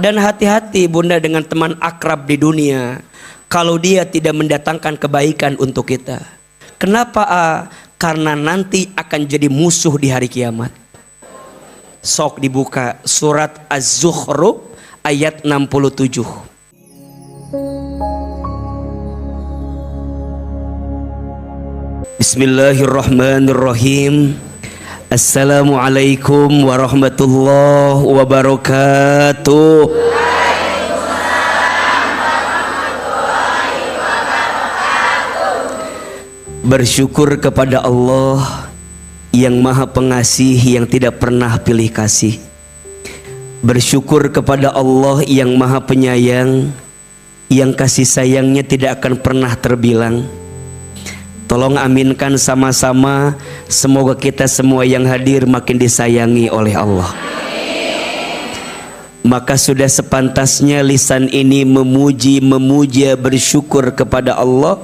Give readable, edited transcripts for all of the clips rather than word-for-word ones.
Dan hati-hati bunda dengan teman akrab di dunia, kalau dia tidak mendatangkan kebaikan untuk kita. Kenapa? Karena nanti akan jadi musuh di hari kiamat. Sok dibuka surat Az-Zukhruf ayat 67. Bismillahirrahmanirrahim. Assalamualaikum warahmatullahi wabarakatuh. Bersyukur kepada Allah yang maha pengasih, yang tidak pernah pilih kasih. Bersyukur kepada Allah yang maha penyayang, yang kasih sayangnya tidak akan pernah terbilang. Tolong aminkan sama-sama, semoga kita semua yang hadir makin disayangi oleh Allah. Maka sudah sepantasnya lisan ini memuji, memuja, bersyukur kepada Allah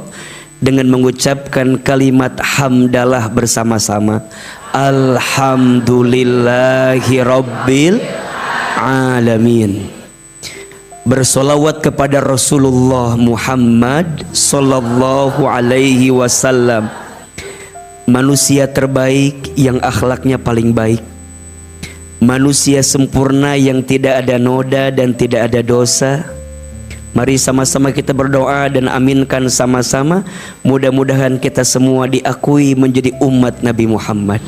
dengan mengucapkan kalimat hamdalah bersama-sama. Alhamdulillahi Rabbil Alamin. Bersolawat kepada Rasulullah Muhammad sallallahu alaihi wasallam, manusia terbaik yang akhlaknya paling baik, manusia sempurna yang tidak ada noda dan tidak ada dosa. Mari sama-sama kita berdoa dan aminkan sama-sama, mudah-mudahan kita semua diakui menjadi umat Nabi Muhammad.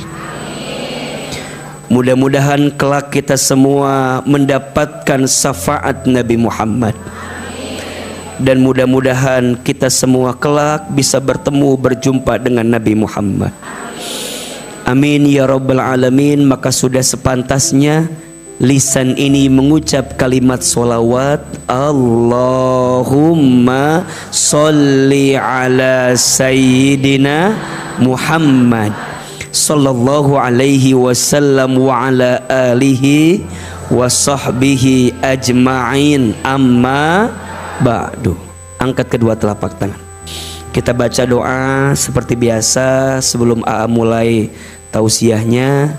Mudah-mudahan kelak kita semua mendapatkan syafaat Nabi Muhammad. Dan mudah-mudahan kita semua kelak bisa bertemu, berjumpa dengan Nabi Muhammad. Amin ya rabbal alamin. Maka sudah sepantasnya lisan ini mengucap kalimat sholawat. Allahumma sholli ala sayyidina Muhammad sallallahu alaihi wasallam wa ala alihi wa sahbihi ajma'in, amma ba'du. Angkat kedua telapak tangan, kita baca doa seperti biasa. Sebelum mulai tausiahnya,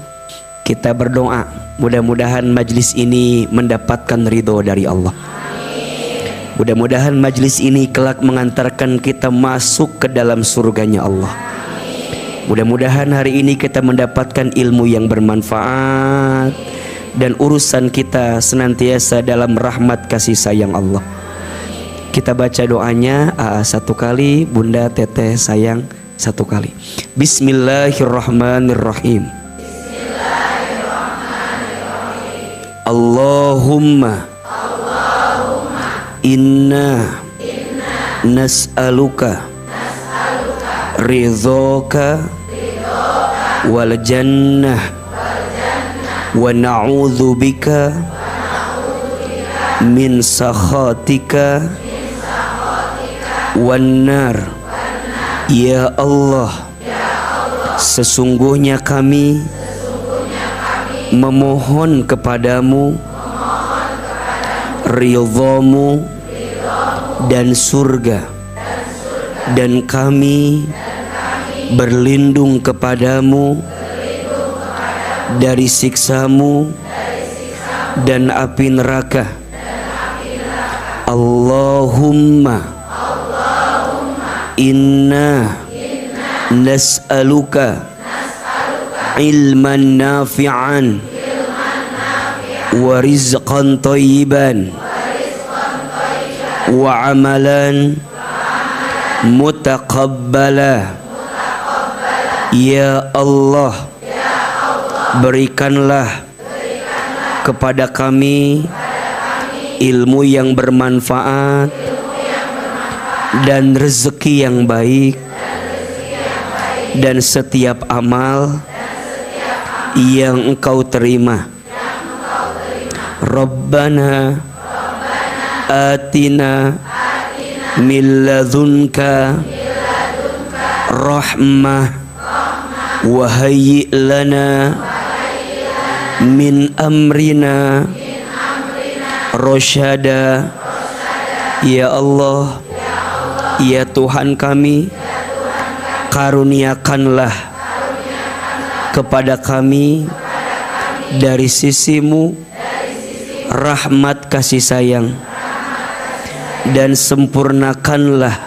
kita berdoa mudah-mudahan majlis ini mendapatkan ridho dari Allah. Mudah-mudahan majlis ini kelak mengantarkan kita masuk ke dalam surganya Allah. Mudah-mudahan hari ini kita mendapatkan ilmu yang bermanfaat dan urusan kita senantiasa dalam rahmat kasih sayang Allah. Kita baca doanya satu kali, Bunda Teteh sayang satu kali. Bismillahirrahmanirrahim. Allahumma inna nas'aluka ridhoka wal jannah wa na'udzu bika min sakhatika wan nar. Ya Allah, sesungguhnya kami memohon kepadamu ridhamu dan surga, dan kami berlindung kepadamu dari siksamu dan api neraka. Allahumma inna nas'aluka ilman nafi'an wa rizqan thayyiban wa amalan mutaqabbala. Ya Allah, berikanlah kepada kami ilmu yang bermanfaat dan rezeki yang baik, dan setiap amal yang Engkau terima. Rabbana atina min ladunka rahmah wa hayyi' lana min amrina rasyada. Ya Allah, ya Tuhan kami, karuniakanlah kepada kami dari sisimu rahmat kasih sayang, dan sempurnakanlah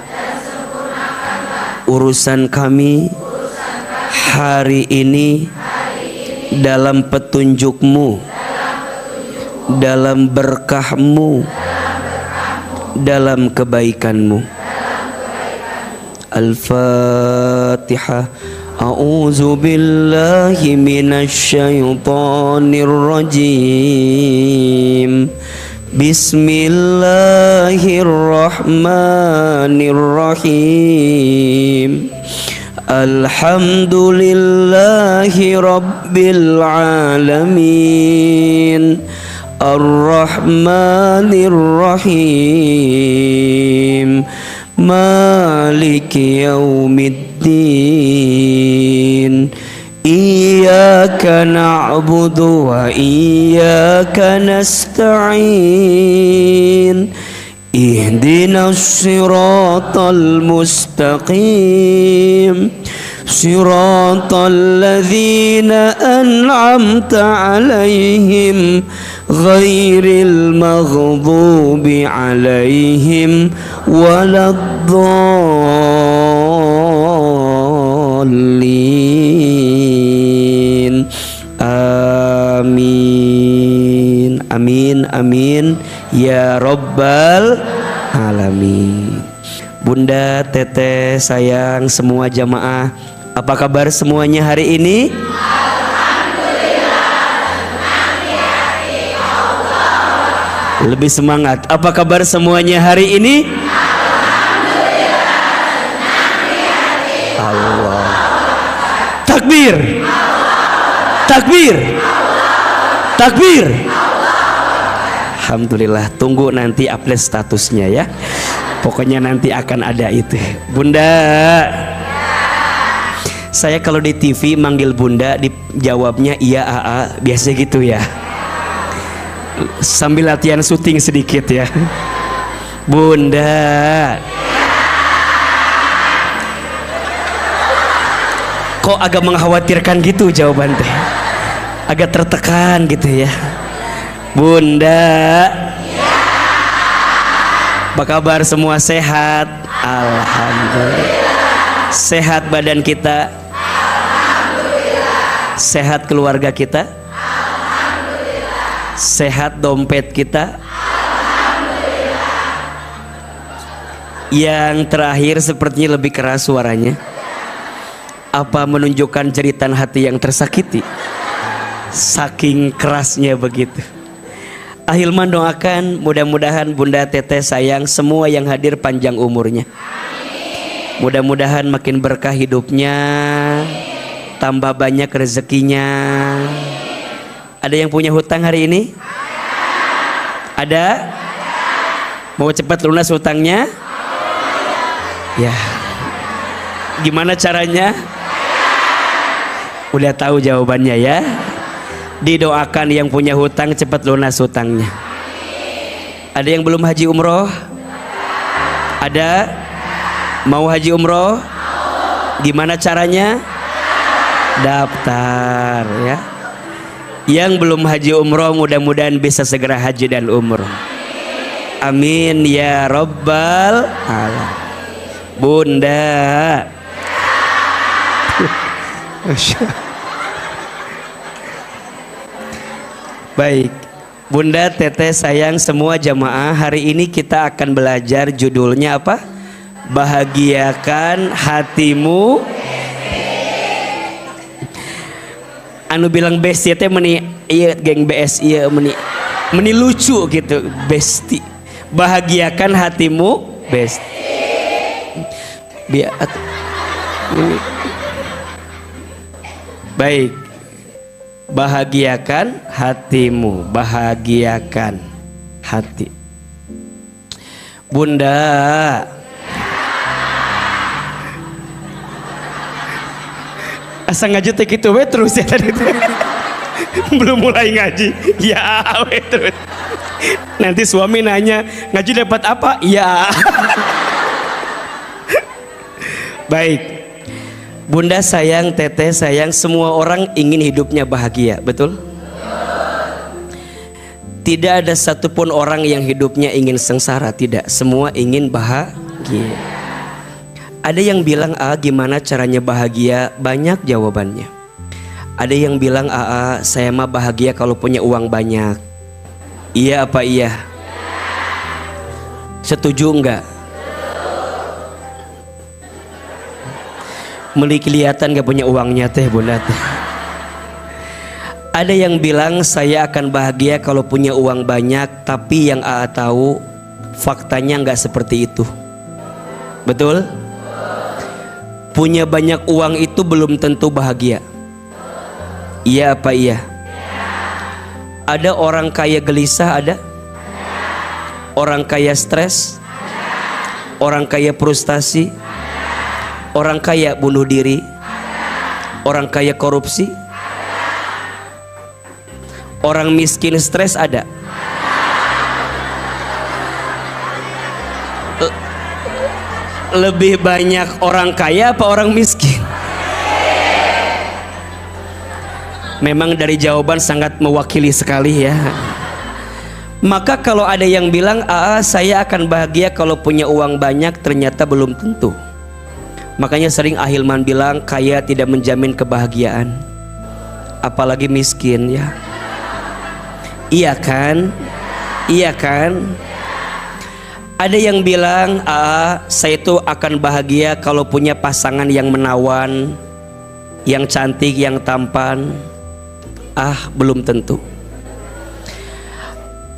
urusan kami hari ini dalam petunjuk-Mu, dalam berkah-Mu, dalam kebaikan-Mu. Al-Fatihah. A'udzu billahi minasy syaithanir rajim. Bismillahirrahmanirrahim. Alhamdulillahi rabbil alamin. Ar-Rahmanir Rahim. Maliki yaumiddin. Iyyaka na'budu wa iyyaka nasta'in. Ihdinas siratal mustaqim. Siratal ladzina an'amta 'alaihim ghairil maghdubi 'alaihim waladdallin. Amin. Amin amin ya rabbal alamin. Bunda, teteh, sayang, semua jamaah, apa kabar semuanya hari ini? Alhamdulillah. Lebih semangat. Apa kabar semuanya hari ini? Alhamdulillah. Allah. Takbir. Takbir. Takbir. Alhamdulillah. Tunggu nanti update statusnya ya. Pokoknya nanti akan ada itu. Bunda, saya kalau di TV manggil Bunda, dijawabnya iya AA, biasa gitu ya. Sambil latihan syuting sedikit ya. Bunda, kok agak mengkhawatirkan gitu jawaban teh, agak tertekan gitu ya. Bunda, apa kabar semua, sehat? Alhamdulillah. Sehat badan kita? Alhamdulillah. Sehat keluarga kita? Alhamdulillah. Sehat dompet kita? Alhamdulillah. Yang terakhir sepertinya lebih keras suaranya. Apa menunjukkan jeritan hati yang tersakiti? Saking kerasnya begitu. Ahilman doakan mudah-mudahan Bunda, teteh, sayang, semua yang hadir panjang umurnya. Mudah-mudahan makin berkah hidupnya, tambah banyak rezekinya. Ada yang punya hutang hari ini? Ada? Mau cepat lunas hutangnya? Ya. Gimana caranya? Udah tahu jawabannya ya. Didoakan yang punya hutang cepat lunas hutangnya. Ada yang belum haji umroh? Ada? Mau haji umroh? Gimana caranya? Daftar ya. Yang belum haji umroh mudah-mudahan bisa segera haji dan umroh. Amin ya rabbal alamin. Bunda. Baik, Bunda, teteh, sayang, semua jamaah, hari ini kita akan belajar judulnya apa? Bahagiakan hatimu. Anu bilang besti teh meni ieu geng BS ieu meni lucu gitu, besti. Bahagiakan hatimu, besti. Baik. Bahagiakan hatimu, bahagiakan hati. Bunda, asa ngaji teh kitu we terus ya tadi teh. Belum mulai ngaji, ya we terus. Nanti suami nanya, ngaji dapat apa? Ya. Baik. Bunda sayang, teteh sayang, semua orang ingin hidupnya bahagia, betul? Tidak ada satupun orang yang hidupnya ingin sengsara, tidak. Semua ingin bahagia. Ada yang bilang, gimana caranya bahagia? Banyak jawabannya. Ada yang bilang, saya mah bahagia kalau punya uang banyak. Iya apa iya? Setuju enggak? Meli kelihatan gak punya uangnya teh bunda teh. Ada yang bilang saya akan bahagia kalau punya uang banyak, tapi yang tahu faktanya nggak seperti itu. Betul? Punya banyak uang itu belum tentu bahagia. Iya apa iya? Ada orang kaya gelisah, ada? Orang kaya stres? Orang kaya frustasi? Orang kaya bunuh diri? Orang kaya korupsi? Orang miskin stres ada? Lebih banyak orang kaya apa orang miskin? Memang dari jawaban sangat mewakili sekali ya. Maka kalau ada yang bilang, saya akan bahagia kalau punya uang banyak, ternyata belum tentu. Makanya sering Ahilman bilang, kaya tidak menjamin kebahagiaan, apalagi miskin ya. Iya kan? Iya kan? Ada yang bilang, saya itu akan bahagia kalau punya pasangan yang menawan, yang cantik, yang tampan. Belum tentu.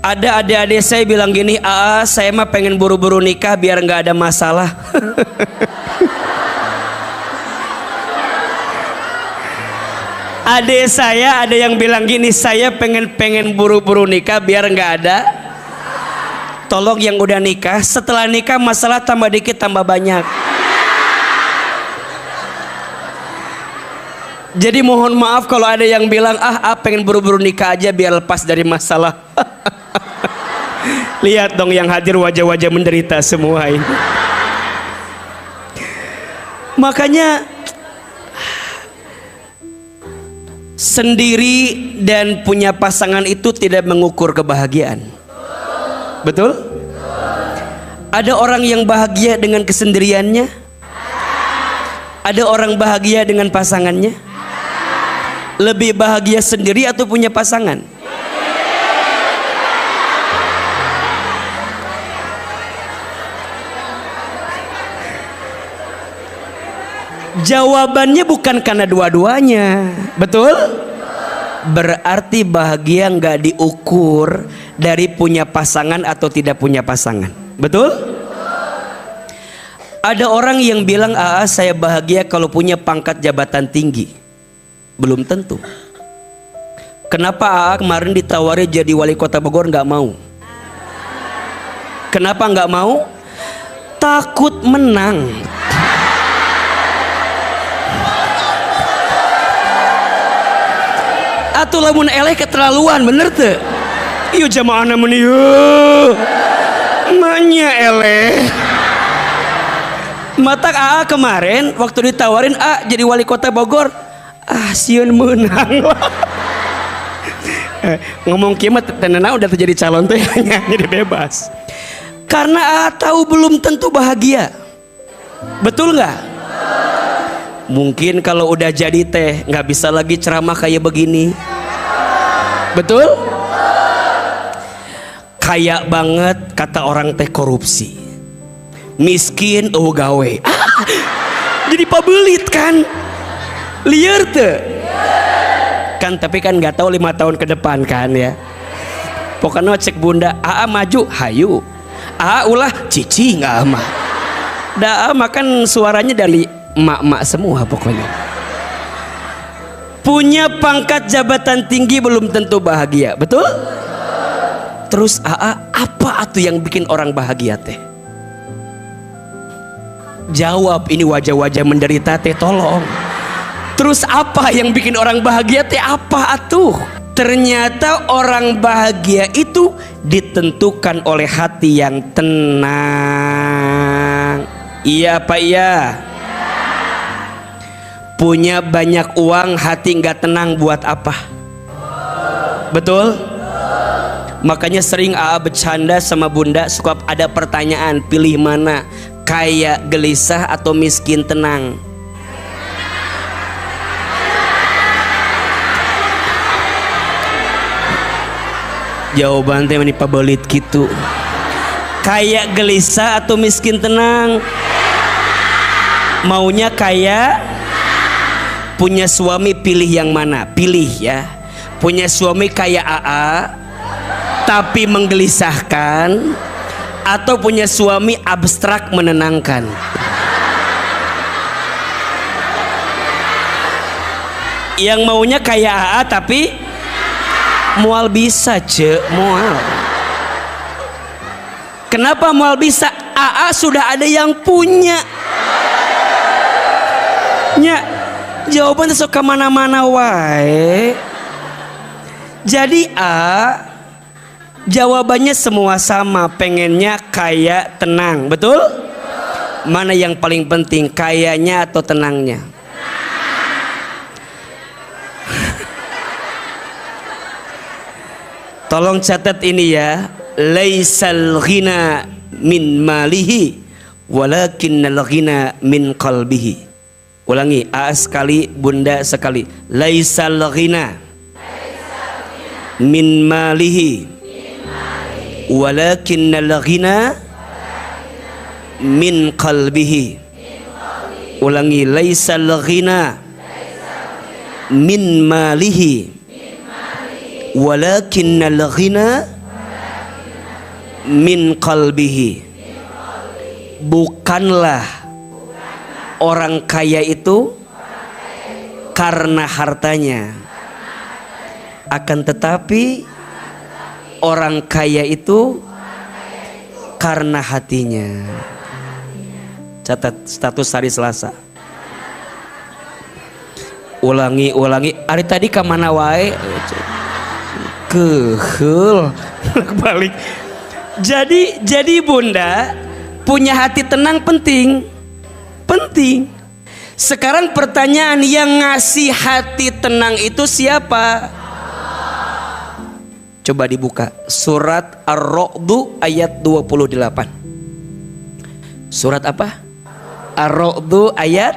Ada adik-adik saya bilang gini, saya mah pengen buru-buru nikah biar nggak ada masalah. Adik saya ada yang bilang gini, saya pengen buru-buru nikah biar nggak ada. Tolong yang udah nikah, setelah nikah masalah tambah dikit tambah banyak. Jadi mohon maaf kalau ada yang bilang, pengen buru-buru nikah aja biar lepas dari masalah. Lihat dong yang hadir wajah-wajah menderita semua ini. Makanya sendiri dan punya pasangan itu tidak mengukur kebahagiaan. Betul? Ada orang yang bahagia dengan kesendiriannya. Ada orang bahagia dengan pasangannya. Lebih bahagia sendiri atau punya pasangan? Jawabannya bukan karena dua-duanya. Betul? Berarti bahagia nggak diukur dari punya pasangan atau tidak punya pasangan. Betul? Ada orang yang bilang, saya bahagia kalau punya pangkat jabatan tinggi. Belum tentu. Kenapa kemarin ditawari jadi wali kota Bogor nggak mau? Kenapa nggak mau? Takut menang. Atuh lamun eleh keterlaluan, bener tuh? Iya jamaah namun iya manya eleh. Mata kemarin waktu ditawarin jadi wali kota Bogor, sieun menang. Ngomong kiamat tenena udah terjadi calon teh hanya jadi bebas. Karena tahu belum tentu bahagia. Betul nggak? Mungkin kalau udah jadi teh nggak bisa lagi ceramah kayak begini. Betul? Kaya banget kata orang teh korupsi. Miskin gawe. Jadi pabelit kan? Liar teh. Kan tapi kan nggak tahu 5 tahun ke depan kan ya. Pokoknya cek bunda, maju, hayu. Ulah cici nggak mah. Makan suaranya dari emak-emak semua pokoknya. Punya pangkat jabatan tinggi belum tentu bahagia. Betul? Terus apa tuh yang bikin orang bahagia teh? Jawab, ini wajah-wajah menderita teh, tolong. Terus apa yang bikin orang bahagia teh? Apa atuh? Ternyata orang bahagia itu ditentukan oleh hati yang tenang. Iya apa iya? Punya banyak uang hati nggak tenang buat apa? Betul? Makanya sering AA bercanda sama bunda, suka ada pertanyaan, pilih mana, kaya gelisah atau miskin tenang. Jawaban teh meni pabelit gitu. Kaya gelisah atau miskin tenang? Maunya kaya? Punya suami pilih yang mana? Pilih ya. Punya suami kaya AA tapi menggelisahkan, atau punya suami abstrak menenangkan? Yang maunya kaya AA tapi mual bisa mual. Kenapa mual bisa? AA sudah ada yang punya. Nya, jawaban sok kemana-mana wae. Jadi jawabannya semua sama, pengennya kaya tenang, betul? Mana yang paling penting, kayanya atau tenangnya? Tolong catat ini ya, laisal ghina min malihi walakinnal ghina min qalbihi. Ulangi, A sekali, bunda sekali. Laisal ghina min malihi walakinnal ghina min qalbihi. Ulangi, laisal ghina min malihi walakinnal ghina min qalbihi. Bukanlah orang kaya itu karena hartanya, akan tetapi orang kaya itu karena hatinya. Catat status hari Selasa. Ulangi. Hari tadi kemana wae? Kehul balik. Jadi bunda punya hati tenang penting. Sekarang pertanyaan, yang ngasih hati tenang itu siapa? Coba dibuka surat Ar-Ra'd ayat 28. Surat apa? Ar-Ra'd ayat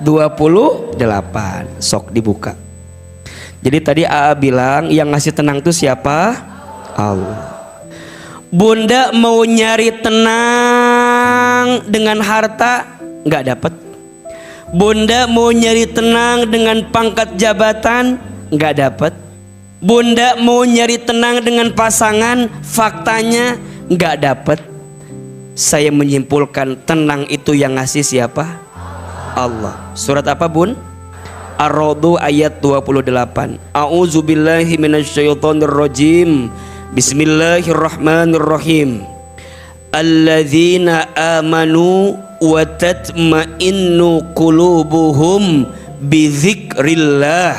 28. Sok dibuka. Jadi tadi AA bilang yang ngasih tenang itu siapa? Allah. Bunda mau nyari tenang dengan harta, nggak dapat. Bunda mau nyari tenang dengan pangkat jabatan, nggak dapat. Bunda mau nyari tenang dengan pasangan, faktanya nggak dapat. Saya menyimpulkan tenang itu yang ngasih siapa? Allah. Surat apa bun? Ar-Ra'd ayat 28. A'udzubillahi minasyaitonirrajim. Bismillahirrahmanirrahim. Alladzina amanu wa tatma'innu qulubuhum bidzikrillah.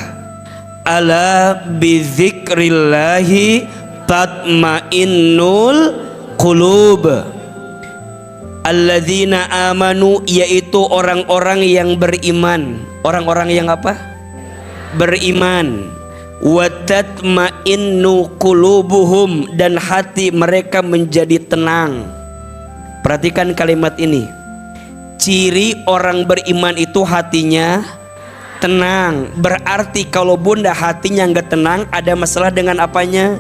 Ala bidzikrillahi tatma'innul qulub. Alladzina amanu, yaitu orang-orang yang beriman. Orang-orang yang apa? Beriman. Wa tatma'innu qulubuhum, dan hati mereka menjadi tenang. Perhatikan kalimat ini. Ciri orang beriman itu hatinya tenang. Berarti kalau bunda hatinya nggak tenang, ada masalah dengan apanya?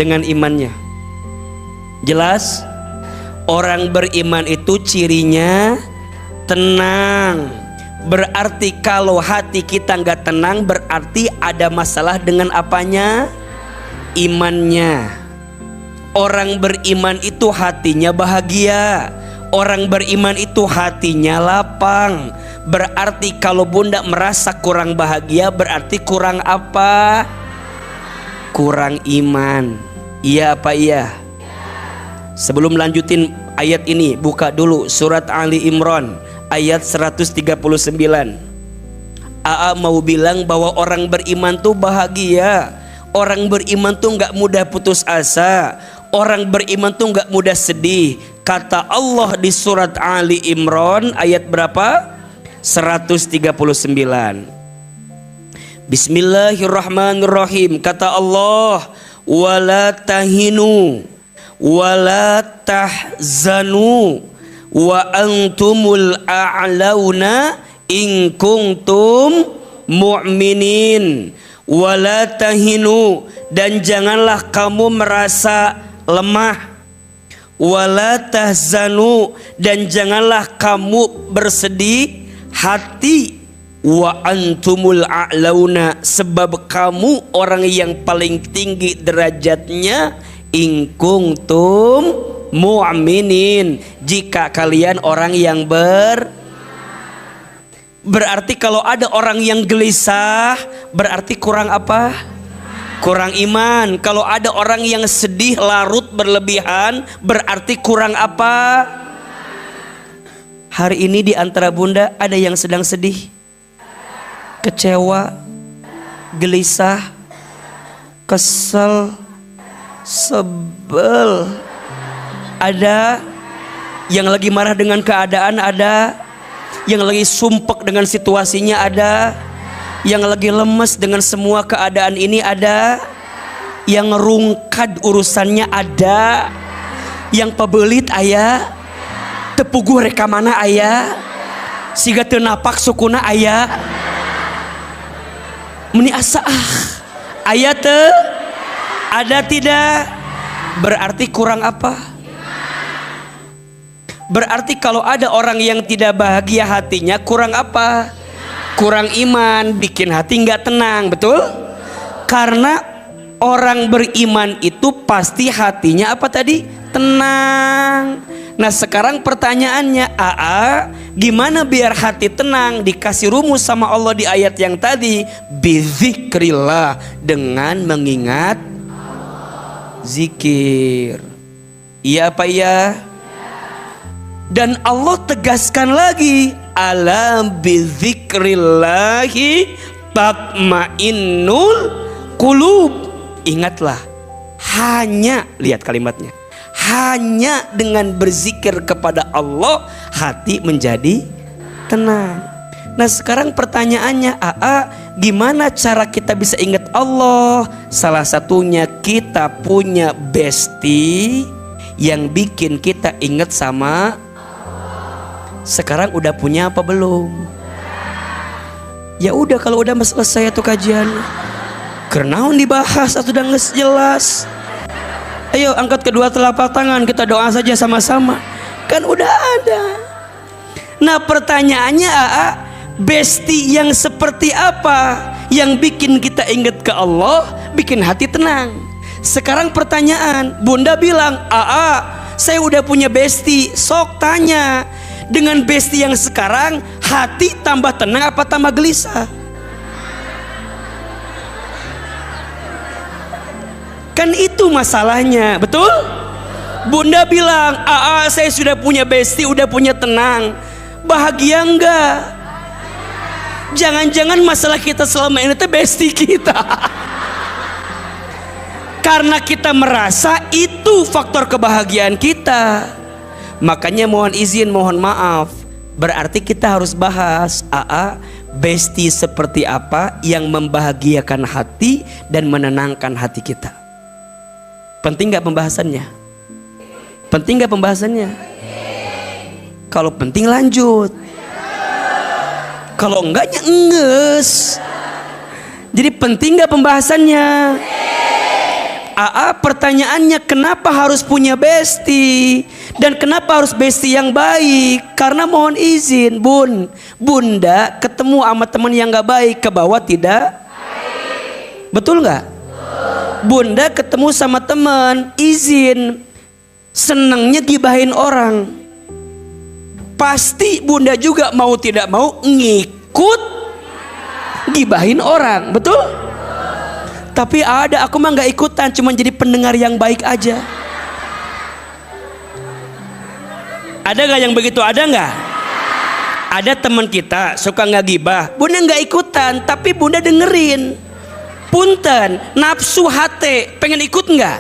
Dengan imannya. Jelas? Orang beriman itu cirinya tenang. Berarti kalau hati kita nggak tenang, berarti ada masalah dengan apanya? Imannya. Orang beriman itu hatinya bahagia. Orang beriman itu hatinya lapang. Berarti kalau bunda merasa kurang bahagia, berarti kurang apa? Kurang iman. Iya apa iya? Sebelum lanjutin ayat ini, buka dulu surat Ali Imran ayat 139. AA mau bilang bahwa orang beriman tuh bahagia. Orang beriman tuh gak mudah putus asa. Orang beriman tuh gak mudah sedih. Kata Allah di surat Ali Imran ayat berapa? 139. Bismillahirrahmanirrahim. Kata Allah, wala tahinu wala tahzanu wa antumul a'launa in kuntum mu'minin. Wala tahinu, dan janganlah kamu merasa lemah. Wala tahzanu, dan janganlah kamu bersedih hati. Wa antumul a'launa, sebab kamu orang yang paling tinggi derajatnya. In kuntum mu'minin, jika kalian orang yang berarti kalau ada orang yang gelisah, berarti kurang apa? Kurang iman. Kalau ada orang yang sedih larut berlebihan, berarti kurang apa? Hari ini di antara bunda ada yang sedang sedih, kecewa, gelisah, kesel, sebel. Ada yang lagi marah dengan keadaan, ada yang lagi sumpek dengan situasinya, ada yang lagi lemes dengan semua keadaan ini, ada yang rungkad urusannya, ada yang pebelit aya, tepuguh rekamana aya, siga teu napak sukuna aya. Meni asa aya teu? Ada tidak? Berarti kurang apa? Berarti kalau ada orang yang tidak bahagia hatinya, kurang apa? Kurang iman, bikin hati nggak tenang, betul? Karena orang beriman itu pasti hatinya apa tadi? Tenang. Nah sekarang pertanyaannya, gimana biar hati tenang? Dikasih rumus sama Allah di ayat yang tadi, bizikrillah, dengan mengingat zikir. Iya apa iya? Dan Allah tegaskan lagi, ala bizikrillahi tatmainnul qulub. Ingatlah, hanya, lihat kalimatnya, hanya dengan berzikir kepada Allah hati menjadi tenang. Nah sekarang pertanyaannya, gimana cara kita bisa ingat Allah? Salah satunya kita punya bestie yang bikin kita ingat sama. Sekarang udah punya apa belum? Ya udah, kalau udah selesai tuh kajian, kenaun dibahas atau udah nges jelas. Ayo angkat kedua telapak tangan, kita doa saja sama-sama. Kan udah ada. Nah pertanyaannya, bestie yang seperti apa yang bikin kita ingat ke Allah, bikin hati tenang? Sekarang pertanyaan, bunda bilang, saya udah punya bestie. Sok tanya, dengan bestie yang sekarang hati tambah tenang apa tambah gelisah? Kan itu masalahnya, betul? Bunda bilang, saya sudah punya bestie, udah punya tenang. Bahagia enggak? Jangan-jangan masalah kita selama ini tuh bestie kita. Karena kita merasa itu faktor kebahagiaan kita. Makanya mohon izin, mohon maaf, berarti kita harus bahas bestie seperti apa yang membahagiakan hati dan menenangkan hati kita. Penting gak pembahasannya? Penting gak pembahasannya? Kalau penting lanjut, kalau enggaknya enges. Jadi penting gak pembahasannya? Pertanyaannya, kenapa harus punya bestie? Dan kenapa harus bestie yang baik? Karena mohon izin, bunda ketemu sama teman yang gak baik, ke bawah tidak? Betul gak? Bunda ketemu sama teman, izin, senangnya gibahin orang, pasti bunda juga mau tidak mau ngikut gibahin orang, betul? Tapi aku mah nggak ikutan, cuma jadi pendengar yang baik aja. Ada nggak yang begitu? Ada nggak? Ada teman kita suka nggak gibah, bunda nggak ikutan, tapi bunda dengerin. Punten, nafsu hati, pengen ikut nggak?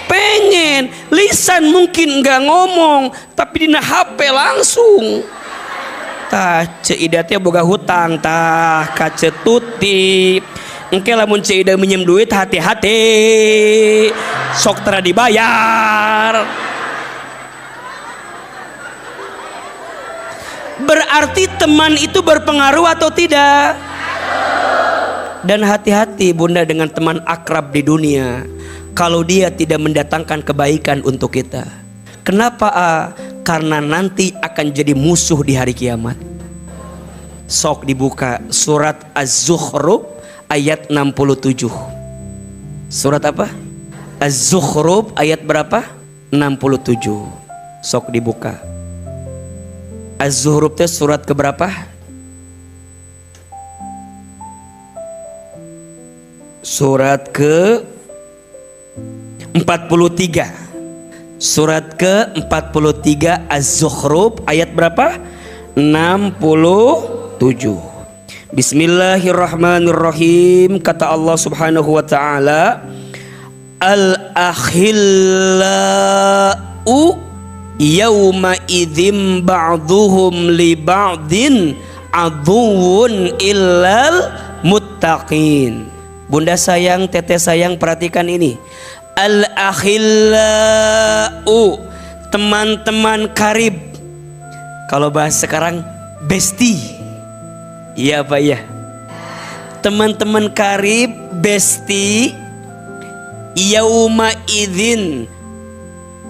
Pengen. Lisan mungkin nggak ngomong, tapi dina HP langsung. Tah, ceidatnya boga hutang, tah, kacetuti. Engke lamun ceuda minjem duit hati-hati, sok tara dibayar. Berarti teman itu berpengaruh atau tidak? Dan hati-hati bunda dengan teman akrab di dunia, kalau dia tidak mendatangkan kebaikan untuk kita. Kenapa? Karena nanti akan jadi musuh di hari kiamat. Sok dibuka surat Az-Zukhruf ayat 67. Surat apa? Az-Zukhruf ayat berapa? 67. Sok dibuka. Az-Zukhruf itu surat keberapa? Surat ke 43. Surat ke 43 Az-Zukhruf ayat berapa? 67. Bismillahirrahmanirrahim. Kata Allah subhanahu wa ta'ala, Al-akhillau yawma idzim ba'duhum li ba'din aduwwun illal muttaqin. Bunda sayang, teteh sayang, perhatikan ini. Al-akhillau, teman-teman karib. Kalau bahas sekarang, bestie. Iya Pak ya. Teman-teman karib, bestie, yauma idzin,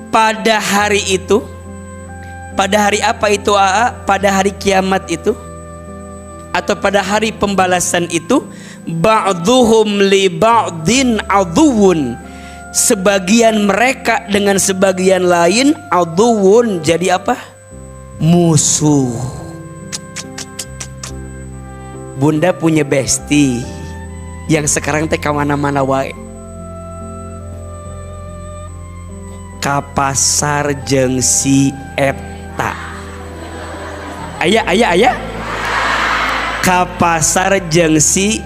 pada hari itu. Pada hari apa itu Aa? Pada hari kiamat itu, atau pada hari pembalasan itu, ba'duhum li ba'din aduwwun, sebagian mereka dengan sebagian lain aduwwun, jadi apa? Musuh. Bunda punya bestie yang sekarang teh kemana-mana wae. Ka pasar jeung si eta. Aya. Ka pasar jeung si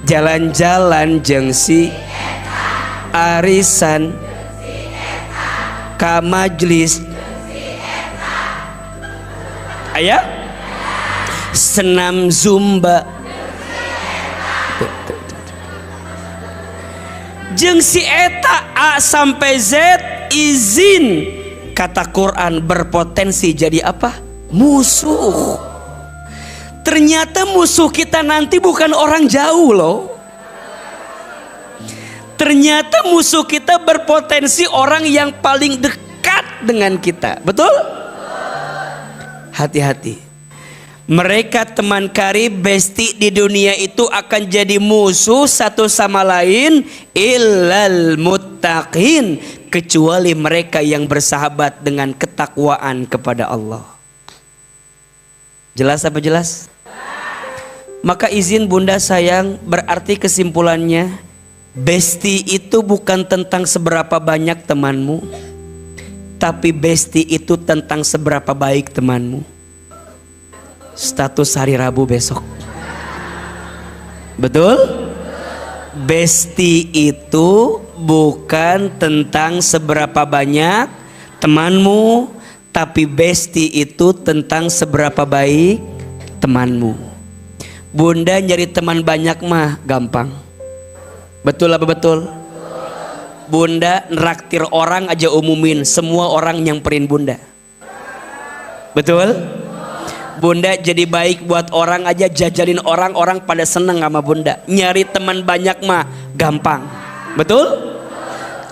jalan-jalan jeung si arisan ka majlis aya senam zumba jeung si eta A sampai Z izin, kata Quran, berpotensi jadi apa? Musuh. Ternyata musuh kita nanti bukan orang jauh loh. Ternyata musuh kita berpotensi orang yang paling dekat dengan kita. Betul? Hati-hati. Mereka teman karib, besti di dunia itu akan jadi musuh satu sama lain, illal muttaqin, kecuali mereka yang bersahabat dengan ketakwaan kepada Allah. Jelas apa jelas? Maka izin bunda sayang, berarti kesimpulannya, besti itu bukan tentang seberapa banyak temanmu, tapi besti itu tentang seberapa baik temanmu. Status hari Rabu besok. Betul? Besti itu bukan tentang seberapa banyak temanmu, tapi besti itu tentang seberapa baik temanmu. Bunda nyari teman banyak mah gampang. Betul apa betul? Bunda neraktir orang aja umumin, semua orang nyamperin bunda. Betul? Bunda jadi baik buat orang aja, jajalin orang pada seneng sama bunda. Nyari teman banyak mah gampang. Betul?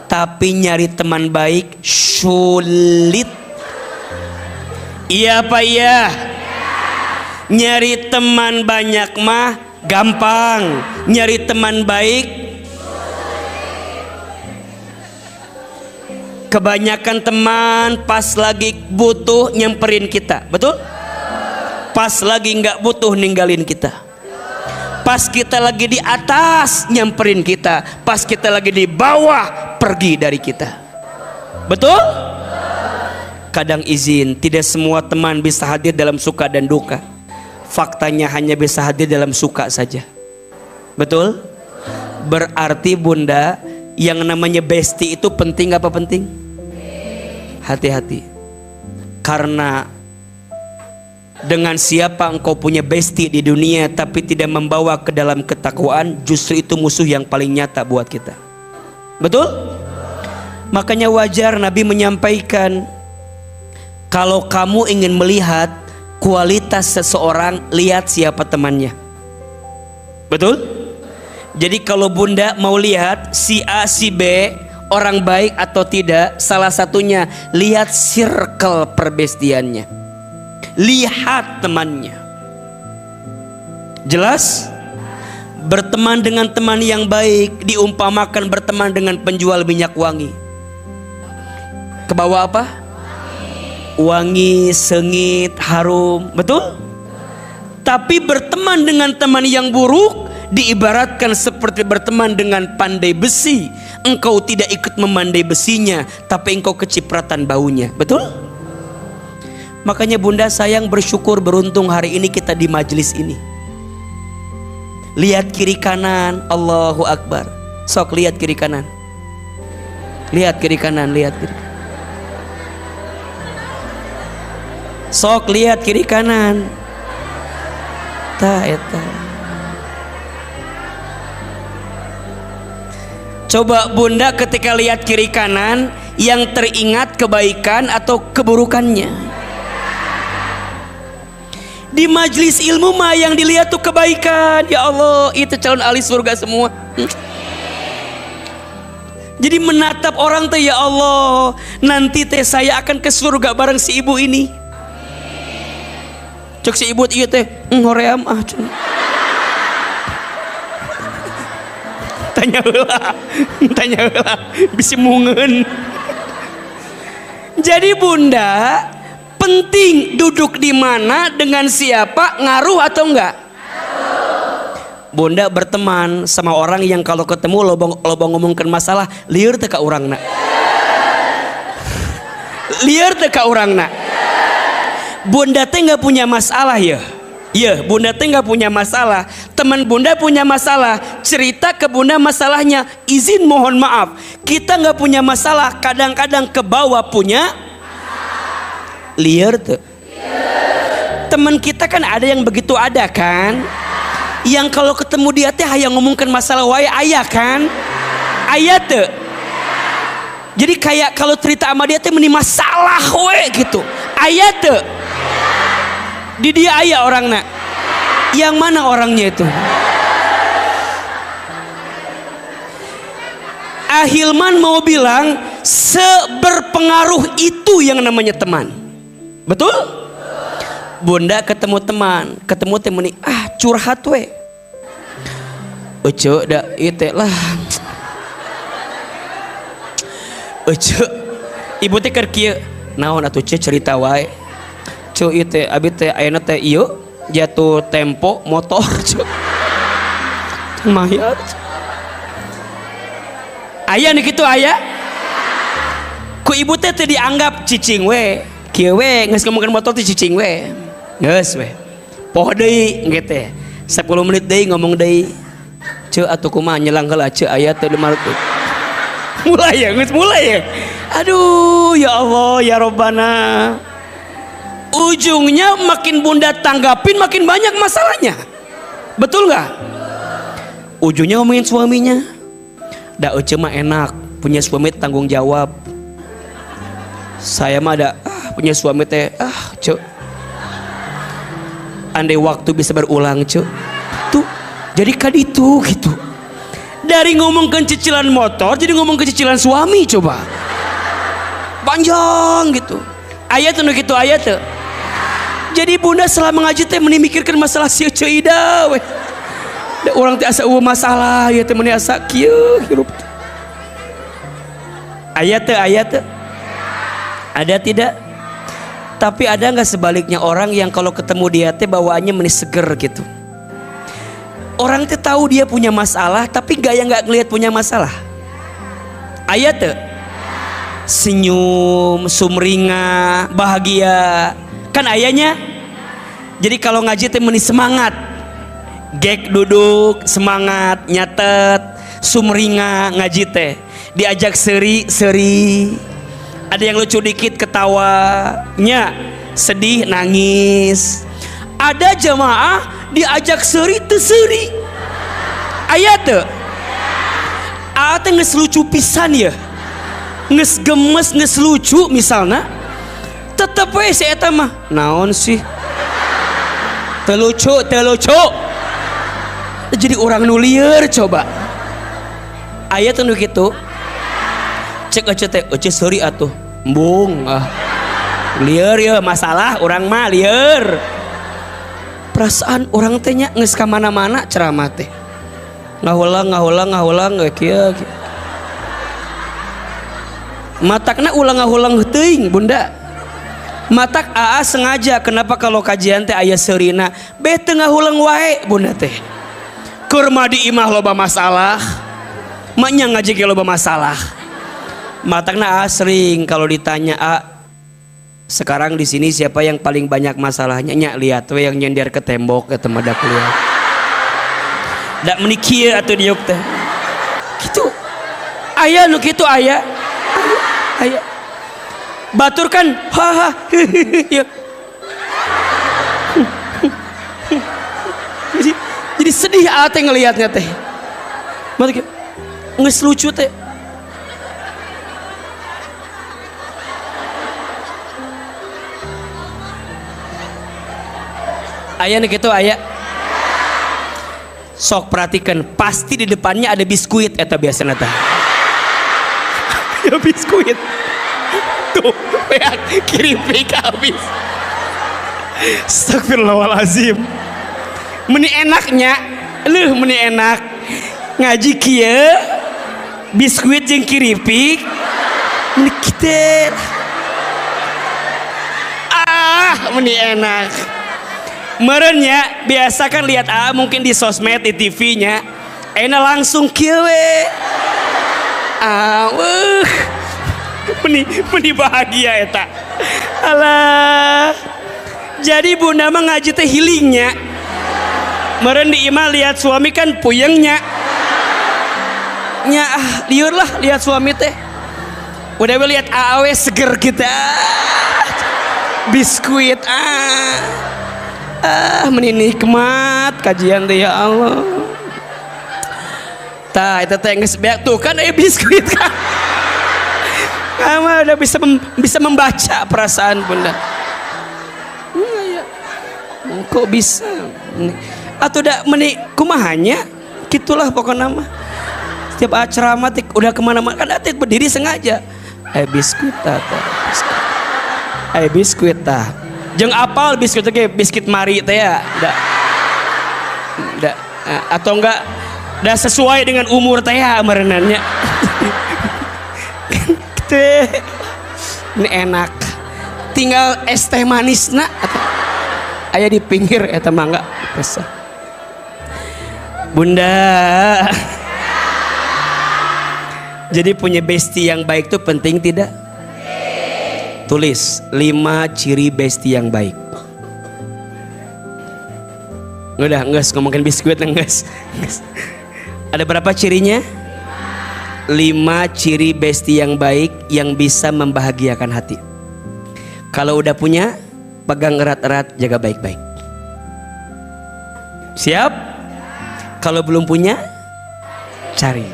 Tapi nyari teman baik sulit. Iya apa iya? Nyari teman banyak mah gampang. Nyari teman baik, kebanyakan teman pas lagi butuh nyamperin kita. Betul? Pas lagi nggak butuh ninggalin kita. Pas kita lagi di atas nyamperin kita. Pas kita lagi di bawah pergi dari kita. Betul? Kadang izin, tidak semua teman bisa hadir dalam suka dan duka. Faktanya hanya bisa hadir dalam suka saja. Betul? Berarti bunda, yang namanya bestie itu penting apa penting? Hati-hati. Karena Dengan siapa engkau punya bestie di dunia tapi tidak membawa ke dalam ketakwaan, justru itu musuh yang paling nyata buat kita. Betul? Makanya wajar Nabi menyampaikan, kalau kamu ingin melihat kualitas seseorang, lihat siapa temannya. Betul? Jadi kalau bunda mau lihat si A si B orang baik atau tidak, salah satunya lihat circle perbestiannya, lihat temannya. Jelas? Berteman dengan teman yang baik diumpamakan berteman dengan penjual minyak wangi. Kebawa apa? Wangi, sengit, harum. Betul? Tapi berteman dengan teman yang buruk diibaratkan seperti berteman dengan pandai besi. Engkau tidak ikut memandai besinya, tapi engkau kecipratan baunya. Betul? Makanya bunda sayang bersyukur beruntung hari ini kita di majelis ini. Lihat kiri kanan, Allahu Akbar. Sok lihat kiri kanan. Lihat kiri kanan, lihat kiri kanan. Sok lihat kiri kanan. Eta. Coba bunda ketika lihat kiri kanan, yang teringat kebaikan atau keburukannya? Di majelis ilmu mah yang dilihat tuh kebaikan. Ya Allah, itu calon ahli surga semua. Jadi menatap orang teh, ya Allah, nanti teh saya akan ke surga bareng si ibu ini. Cek si ibu ieu teh hoream ah. Tanya heula bisi mungeun. Jadi bunda, penting duduk di mana dengan siapa ngaruh atau enggak? Bunda berteman sama orang yang kalau ketemu loba ngomongkeun masalah lieur teh ka urangna. Lieur teh ka urangna. Bunda teh nggak punya masalah ya. Ya, bunda teh nggak punya masalah. Teman bunda punya masalah, cerita ke bunda masalahnya, izin mohon maaf. Kita nggak punya masalah, kadang-kadang ke bawah punya liar tuh. Teman kita kan ada yang begitu ada kan, yang kalau ketemu dia teh hayang ngomongkan masalah wae ayah kan, ayah tuh. Jadi kayak kalau cerita sama dia teh meni masalah we gitu, ayah tuh. Di dia ayah orangnya. Yang mana orangnya itu? Ahilman mau bilang seberpengaruh itu yang namanya teman. Betul? Bunda ketemu teman, ketemu temen ini, curhat we. Ucu da itu lah. Ucu ibu teh keur kieu. Naon atuh cerita wae. Cu itu abi teh ayeuna teh ieu jatuh tempo motor cu. Mayat. Aya nih kitu aya. Ku ibu teh dianggap cicing we. Kieu we geus ngomongkeun motor teh cicing we. Geus we. Poho deui engke teh. 10 menit deui ngomong deui. Cu atuh kumaha nyelang heula cu aya teh dimarut. Mulai ya, geus mulai ya. Aduh ya Allah ya Robbana. Ujungnya makin bunda tanggapin makin banyak masalahnya. Betul nggak? Ujungnya ngomongin suaminya. Da ece mah enak, punya suami tanggung jawab. Saya mah ada punya suami teh cuk. Andai waktu bisa berulang cuk. Tuh jadi kaditu gitu. Dari ngomongkan cicilan motor jadi ngomong ke cicilan suami coba. Panjang gitu. Ayat tuh gitu ayat tuh. Jadi bunda selama ngaji teh memikirkan masalah si Ida we. Da urang teh asa eueuh masalah ya teh meni asa kieu hirup. Ayat teh ada tidak? Tapi ada nggak sebaliknya orang yang kalau ketemu dia teh bawaannya meni seger gitu. Orang teh tahu dia punya masalah tapi gaya nggak ngelihat punya masalah. Ayat teh senyum, sumringah, bahagia. Kan ayahnya. Jadi kalau ngaji teh meni semangat. Gek duduk, semangat, nyatet, sumringah ngaji teh. Diajak seri-seri. Ada yang lucu dikit ketawanya, sedih nangis. Ada jamaah diajak seri teu seuri. Aya teu? Aa teh geus lucu pisan ya. Geus gemes, geus lucu misalna. Tetep we si eta mah naon sih? Teu lucu. Jadi orang nu lieur coba. Aya teh nu kitu. Cek ece teh, ece seuri atuh. Embung lieur ya masalah orang mah lieur. Perasaan orang teh nya geus ka mana-mana ceramah teh. Ngahulang we kieu. Matakna ulang-ulang teuing bunda. Matak aa sengaja kenapa kalau kajian teh aya seurina beh teu ngahulang wae bunda teh. Keur mah di imah loba masalah. Maknya ngaji ge loba masalah. Matakna aa sering kalau ditanya sekarang di sini siapa yang paling banyak masalahnya? Nya lihat we yang nyender ke tembok eta mah da kuliah. Da meuni kieu atuh diuk teh. Kitu. Aya nu kitu aya. Aya. Batur kan haha. Jadi sedih teh ngelihatnya teh. Mata geus lucu teh. Aya nih gitu aya. Sok perhatikan, pasti di depannya ada biskuit eta biasana teh. Ya biskuit. Tuh, beak kiripik habis. Astagfirullahalazim. Meni enaknya, meni enak. Ngaji kieu biskuit jeung kiripik. Meni kieu. Meni enak. Merenya biasa kan lihat mungkin di sosmed di TV-nya enak langsung kieu we. Meni bahagia eta. Alah. Jadi bunda mah ngaji teh healingnya. Meren di imah lihat suami kan puyengnya. Nya liur lah lihat suami teh. Udah lihat awe seger kita. Biskuit meni nikmat kajian teh ya Allah. Tah eta teh geus beak tuh kan biskuit kan. Kamu udah bisa membaca perasaan bunda. Ya. Kok bisa? Atau udah meni kumahanya? Gitulah pokoknya mah. Setiap acara matik udah kemana-mana kan atik berdiri sengaja. Biskuit tah. Biskuit tah. Jeung apal biskuit teh biskuit mari teh ya. Da. Atau enggak dah sesuai dengan umur teh ya merenannya. Ini enak. Tinggal es teh manisna aya di pinggir eta mangga resah. Bunda. Jadi punya bestie yang baik itu penting tidak? Tulis 5 ciri bestie yang baik. Udah nges ngomongin biskuit nges. Ada berapa cirinya? 5 ciri bestie yang baik yang bisa membahagiakan hati. Kalau udah punya, pegang erat-erat, jaga baik-baik. Siap? Kalau belum punya, cari.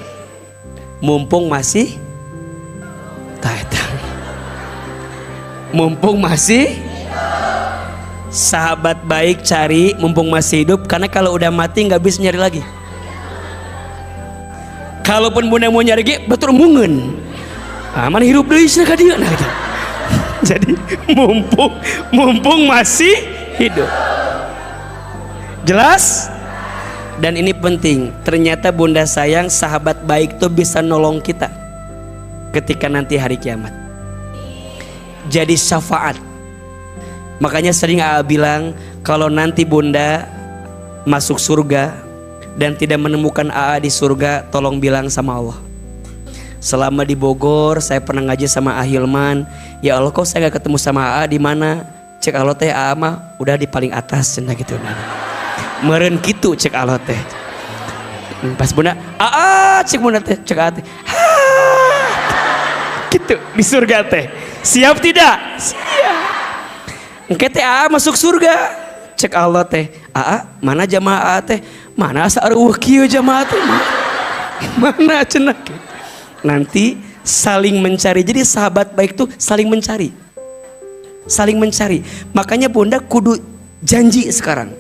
Mumpung masih mumpung masih sahabat baik cari mumpung masih hidup, karena kalau udah mati nggak bisa nyari lagi. Kalaupun bunda mau nyari ge betul mungun. Mana hirup deui cenah ka dieu nah gitu. Jadi mumpung masih hidup. Jelas? Dan ini penting, ternyata bunda sayang sahabat baik tuh bisa nolong kita ketika nanti hari kiamat. Jadi syafaat. Makanya sering bilang kalau nanti bunda masuk surga dan tidak menemukan di surga, tolong bilang sama Allah, selama di Bogor saya pernah ngaji sama Hilman, ya Allah kok saya gak ketemu sama di mana? Cek Allah teh mah udah di paling atas cenah gitu. Meren gitu cek Allah teh. Pas bunda cek bunda teh cek teh gitu di surga teh. Siap tidak? Siap. Engke teh masuk surga cek Allah teh, mana jamaah teh, mana sareueuh kieu jamaah teh, mana cenah. Nanti saling mencari. Jadi sahabat baik tuh saling mencari. Saling mencari. Makanya Bunda kudu janji sekarang.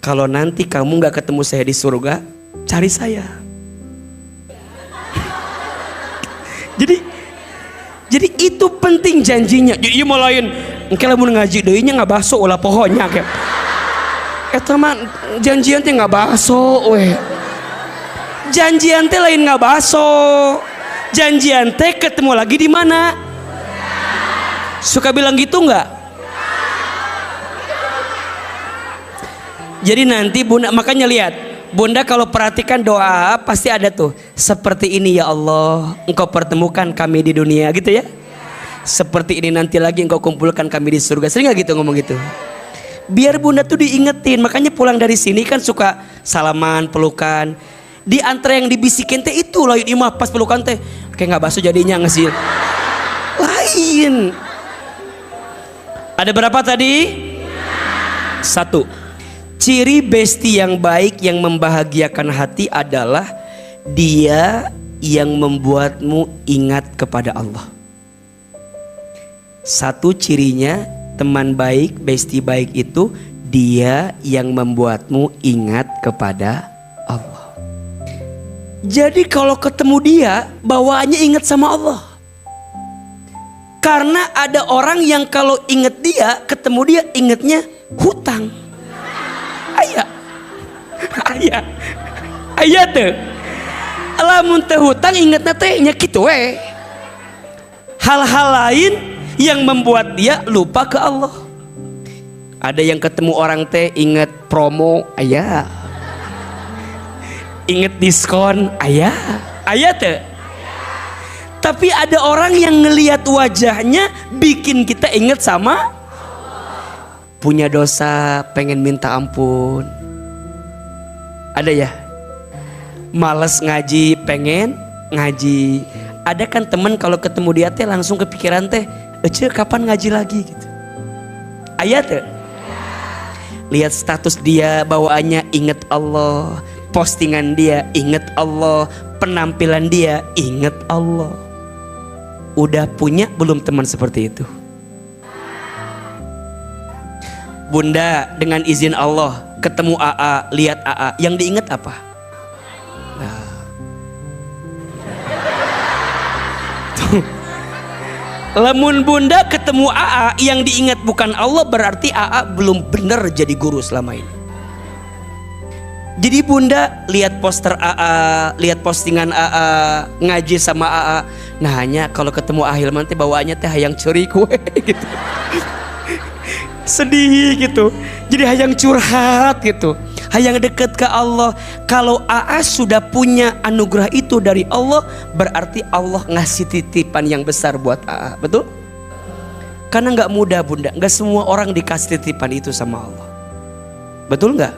Kalau nanti kamu gak ketemu saya di surga, cari saya. Jadi itu penting janjinya. Jadi mau lain, engke lamun ngaji deuinya ngabaso ulah pohonnya kayak. Eta mah janjian teh ngabaso we. Janjian teh lain ngabaso. Janjian teh ketemu lagi di mana? Suka bilang gitu nggak? Jadi nanti Bunda, makanya lihat Bunda kalau perhatikan doa pasti ada tuh. Seperti ini ya Allah, Engkau pertemukan kami di dunia gitu ya. Seperti ini nanti lagi Engkau kumpulkan kami di surga. Sering nggak gitu ngomong gitu? Biar Bunda tuh diingetin. Makanya pulang dari sini kan suka salaman, pelukan. Di antara yang dibisikin teh itu loh, ini mah pas pelukan teh kayak nggak basuh jadinya ngasih lain. Ada berapa tadi? 1. Ciri besti yang baik yang membahagiakan hati adalah dia yang membuatmu ingat kepada Allah. 1 cirinya teman baik, besti baik itu dia yang membuatmu ingat kepada Allah. Jadi kalau ketemu dia bawaannya ingat sama Allah. Karena ada orang yang kalau ingat dia, ketemu dia ingatnya hutang. Ayah tuh. Lamun teh hutang ingatnya tehnya gitu we. Hal-hal lain yang membuat dia lupa ke Allah. Ada yang ketemu orang teh ingat promo, ayah. Ingat diskon, ayah tuh. Tapi ada orang yang ngelihat wajahnya bikin kita ingat sama punya dosa, pengen minta ampun. Ada ya? Males ngaji, pengen ngaji. Ada kan temen kalau ketemu dia teh langsung kepikiran teh, "Ece kapan ngaji lagi?" gitu. Ayat tuh. Lihat status dia, bawaannya ingat Allah. Postingan dia ingat Allah, penampilan dia ingat Allah. Udah punya belum teman seperti itu? Bunda dengan izin Allah ketemu AA, lihat AA, yang diingat apa? Nah. Lamun Bunda ketemu AA yang diingat bukan Allah, berarti AA belum benar jadi guru selama ini. Jadi Bunda lihat poster AA, lihat postingan AA, ngaji sama AA. Nah hanya kalau ketemu Ahilman teh bawaannya teh hayang curi kue gitu. Sedih gitu. Jadi hayang curhat gitu. Hayang deket ke Allah. Kalau AA sudah punya anugerah itu dari Allah, berarti Allah ngasih titipan yang besar buat AA. Betul? Karena gak mudah Bunda. Gak semua orang dikasih titipan itu sama Allah. Betul gak?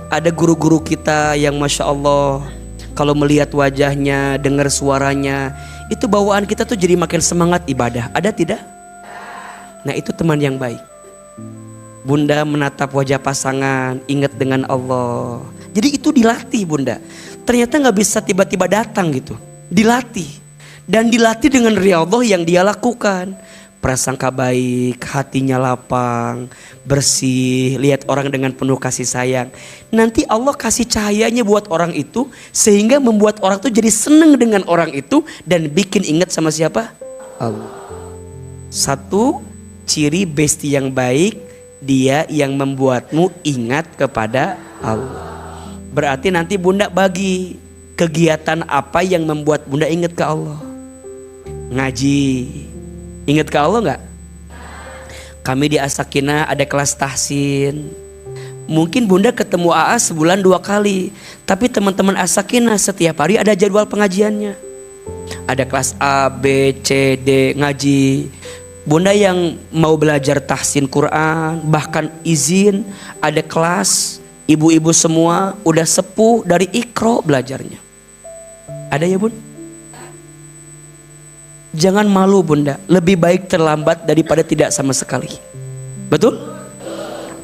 Ada guru-guru kita yang Masya Allah, kalau melihat wajahnya, dengar suaranya, itu bawaan kita tuh jadi makin semangat ibadah. Ada tidak? Nah itu teman yang baik. Bunda menatap wajah pasangan, ingat dengan Allah. Jadi itu dilatih Bunda. Ternyata gak bisa tiba-tiba datang gitu. Dilatih. Dan dilatih dengan riyadhah yang dia lakukan. Prasangka baik, hatinya lapang, bersih, lihat orang dengan penuh kasih sayang. Nanti Allah kasih cahayanya buat orang itu, sehingga membuat orang itu jadi seneng dengan orang itu dan bikin ingat sama siapa? Allah. 1 ciri besti yang baik, dia yang membuatmu ingat kepada Allah. Berarti nanti Bunda bagi kegiatan apa yang membuat Bunda ingat ke Allah. Ngaji. Ingat ke Allah nggak? Kami di As-Sakinah ada kelas tahsin. Mungkin Bunda ketemu AA sebulan 2 kali, tapi teman-teman As-Sakinah setiap hari ada jadwal pengajiannya. Ada kelas A, B, C, D ngaji. Bunda yang mau belajar tahsin Quran, bahkan izin ada kelas. Ibu-ibu semua udah sepuh dari Iqra belajarnya. Ada ya Bun? Jangan malu Bunda, lebih baik terlambat daripada tidak sama sekali. Betul?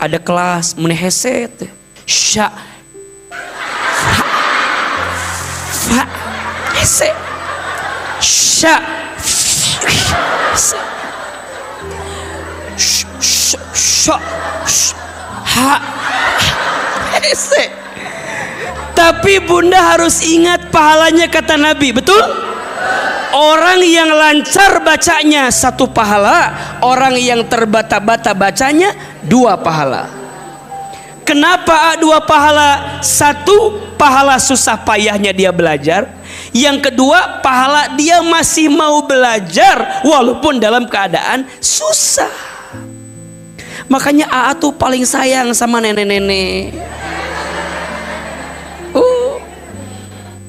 ada kelas meneheset sya fa hese sya sya ha hese. Tapi bunda harus ingat pahalanya kata Nabi, betul? Orang yang lancar bacanya 1 pahala, orang yang terbata-bata bacanya 2 pahala. Kenapa 2 pahala? 1 pahala susah payahnya dia belajar, yang kedua pahala dia masih mau belajar walaupun dalam keadaan susah. Makanya AA tuh paling sayang sama nenek-nenek.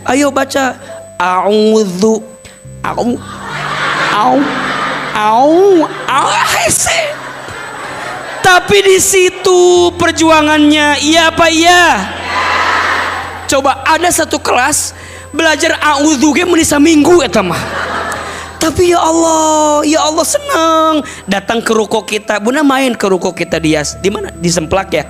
Ayo baca a'udzu tapi di situ perjuangannya, iya apa iya? Coba ada 1 kelas belajar a'udzu ge meuni saminggu eta mah. Tapi ya Allah senang datang ke ruko kita. Bunda main ke ruko kita di mana? Di Semplak ya.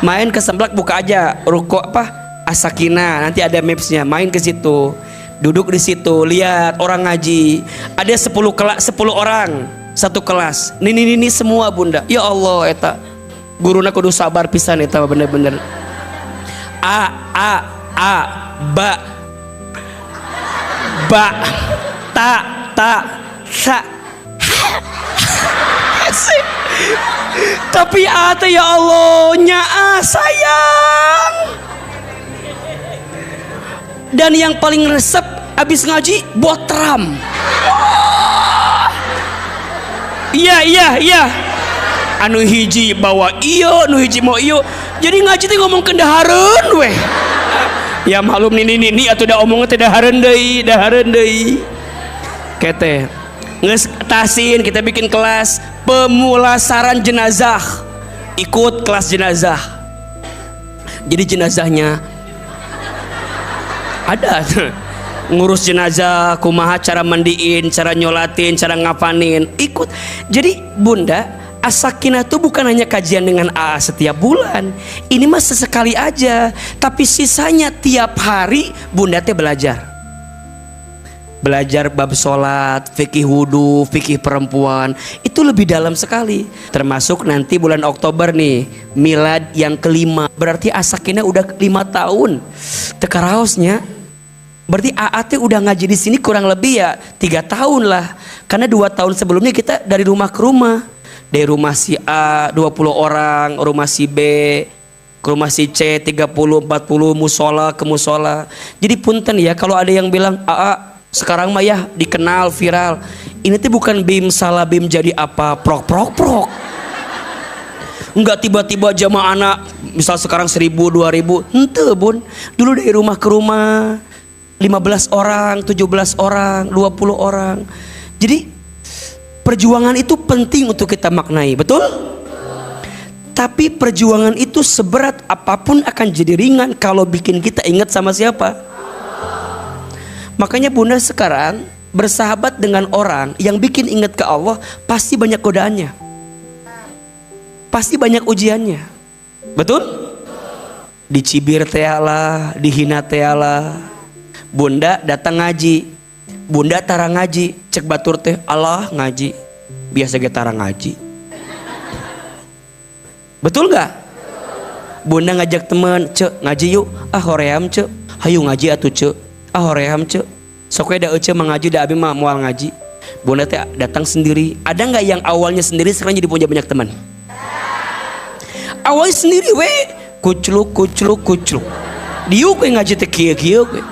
Main ke Semplak, buka aja ruko apa? Asakina, nanti ada mapsnya. Main ke situ, duduk di situ, lihat orang ngaji. Ada 10 orang 1 kelas. Ini semua bunda. Ya Allah, eta guruna kudu sabar pisan eta bener-bener. A ba ta sa. Tapi ate ya Allah nyaa sayang. Dan yang paling resep abis ngaji botram. Iya. Anu hiji bawa iyo, anu hiji mau iyo. Jadi ngaji teh ngomong kendahareun weh. Ya maklum ini atuh da omongna teh dahareun deui. Kete. Geus tasin kita bikin kelas pemulasaran jenazah. Ikut kelas jenazah. Jadi jenazahnya ada ngurus jenazah, kumaha cara mandiin, cara nyolatin, cara ngapanin, ikut. Jadi bunda, As-Sakinah itu bukan hanya kajian dengan AA setiap bulan, ini mah sesekali aja, tapi sisanya tiap hari bunda teh belajar bab sholat, fikih wudu, fikih perempuan, itu lebih dalam sekali. Termasuk nanti bulan Oktober nih milad yang ke-5, berarti As-Sakinah udah 5 tahun tekaraosnya. Berarti AA udah ngaji di sini kurang lebih ya 3 tahun lah. Karena 2 tahun sebelumnya kita dari rumah ke rumah. Dari rumah si A 20 orang, rumah si B, ke rumah si C 30-40, musola ke musola. Jadi punten ya kalau ada yang bilang AA sekarang mah ya dikenal viral. Ini tuh bukan bim salah bim jadi apa prok. Enggak tiba-tiba jamaah anak misal sekarang 1000 2000, henteu bun. Dulu dari rumah ke rumah 15 orang, 17 orang, 20 orang. Jadi perjuangan itu penting untuk kita maknai, betul? Tapi perjuangan itu seberat apapun akan jadi ringan kalau bikin kita ingat sama siapa. Makanya bunda sekarang bersahabat dengan orang yang bikin ingat ke Allah, pasti banyak godaannya, pasti banyak ujiannya, betul? Dicibir tealah, dihina tealah. Bunda datang ngaji, bunda tara ngaji, cek batur teh Allah ngaji, biasa ge tara ngaji. Betul gak? Bunda ngajak teman, cek ngaji yuk, hoream cek, hayu ngaji atuh cek, hoream cek, sok we da ece mengaji da abi mah moal ngaji. Bunda teh datang sendiri. Ada nggak yang awalnya sendiri sekarang jadi punya banyak teman? Awalnya sendiri we, kucluk. Diu we ngaji teh kieu we.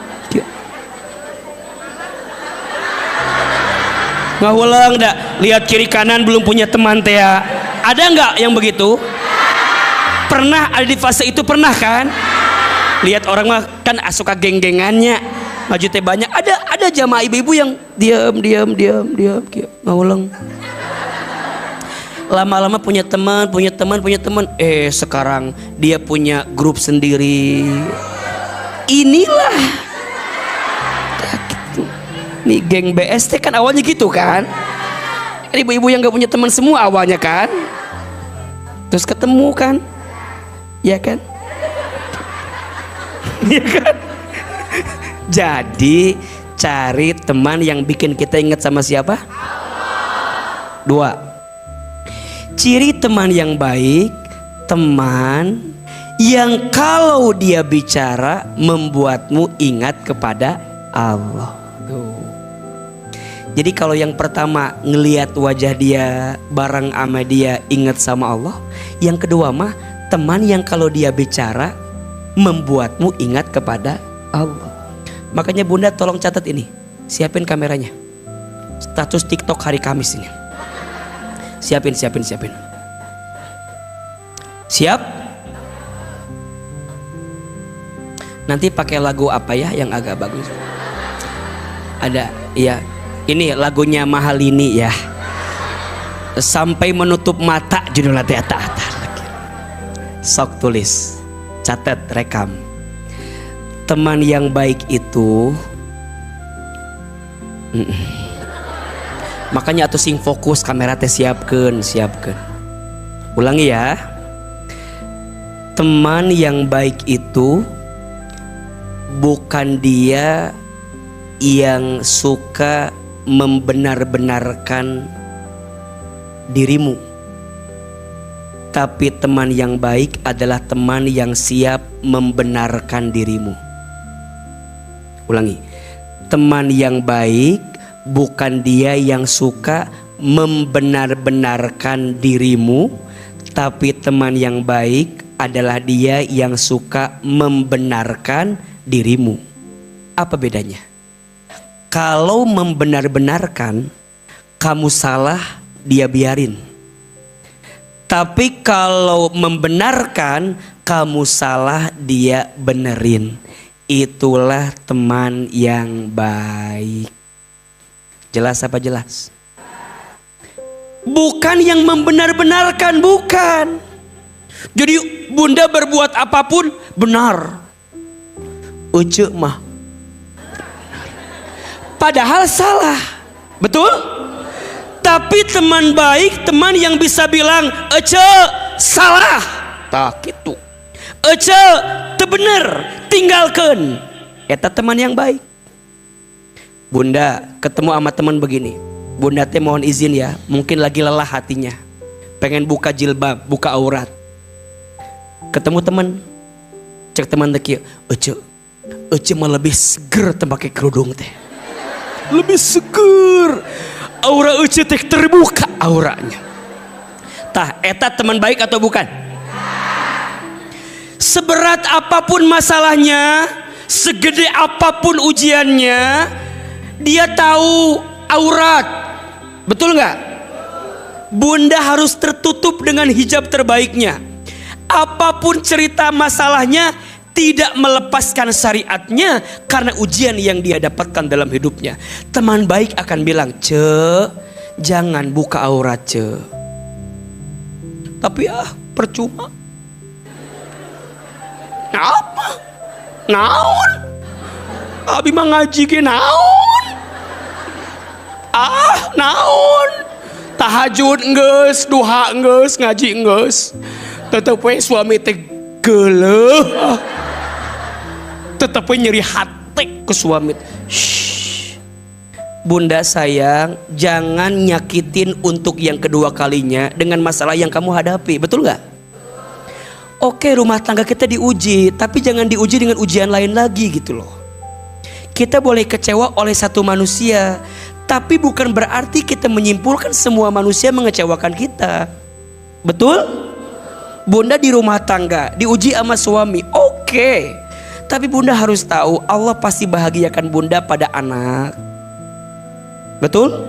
Ngahulang dah, lihat kiri kanan belum punya teman teh ya. Ada nggak yang begitu? Pernah ada di fase itu, pernah kan? Lihat orang mah kan suka geng-gengannya, maju teh banyak. Ada jamaah ibu-ibu yang diam, ngahulang. Lama-lama punya teman. Sekarang dia punya grup sendiri. Inilah. Nih geng BST kan awalnya gitu kan. Ibu-ibu yang gak punya teman semua awalnya kan. Terus ketemu kan? Ya kan? Ya kan? Jadi cari teman yang bikin kita ingat sama siapa? Dua. Ciri teman yang baik, teman yang kalau dia bicara membuatmu ingat kepada Allah. Tuh. Jadi kalau yang pertama ngelihat wajah dia, bareng sama dia ingat sama Allah. Yang kedua mah teman yang kalau dia bicara membuatmu ingat kepada Allah. Makanya Bunda tolong catat ini, siapin kameranya. Status TikTok hari Kamis ini. Siapin. Siap? Nanti pakai lagu apa ya yang agak bagus? Ada, ya. Ini lagunya Mahalini ya. Sampai menutup mata judulnya teh. Sok tulis, catat, rekam. Teman yang baik itu makanya atuh sing fokus kamera teh siapkeun. Ulangi ya. Teman yang baik itu bukan dia yang suka membenar-benarkan dirimu, tapi teman yang baik adalah teman yang siap membenarkan dirimu. Ulangi. Teman yang baik bukan dia yang suka membenar-benarkan dirimu, tapi teman yang baik adalah dia yang suka membenarkan dirimu. Apa bedanya? Kalau membenar-benarkan, kamu salah, dia biarin. Tapi kalau membenarkan, kamu salah, dia benerin. Itulah teman yang baik. Jelas apa jelas? Bukan yang membenar-benarkan, bukan. Jadi Bunda berbuat apapun benar. Ucuk mah padahal salah. Betul? Tapi teman baik, teman yang bisa bilang Ece salah, tak gitu. Ece teu bener, tinggalkan. Eta teman yang baik. Bunda ketemu sama teman begini, Bunda teh mohon izin ya, mungkin lagi lelah hatinya, pengen buka jilbab, buka aurat. Ketemu teman, cek teman teh, Ece mah lebih seger teh pakai kerudung teh. Lebih seger. Aura Ece teh terbuka auranya. Tah, eta teman baik atau bukan? Seberat apapun masalahnya, segede apapun ujiannya, dia tahu aurat. Betul nggak? Bunda harus tertutup dengan hijab terbaiknya. Apapun cerita masalahnya, tidak melepaskan syariatnya karena ujian yang dia dapatkan dalam hidupnya. Teman baik akan bilang, Ce, jangan buka aurat, Ce. Tapi percuma. Apa? Naon? Abi mah ngaji ge naon? Naon? Tahajud geus, duha geus, ngaji geus. Tetep we suami teh geuleuh. Tetep we nyeri hati ke suami. Shh. Bunda sayang, jangan nyakitin untuk yang kedua kalinya dengan masalah yang kamu hadapi. Betul gak? Oke, rumah tangga kita diuji, tapi jangan diuji dengan ujian lain lagi gitu loh. Kita boleh kecewa oleh satu manusia, tapi bukan berarti kita menyimpulkan semua manusia mengecewakan kita. Betul? Bunda di rumah tangga diuji sama suami, oke. Tapi Bunda harus tahu Allah pasti bahagiakan Bunda pada anak. Betul?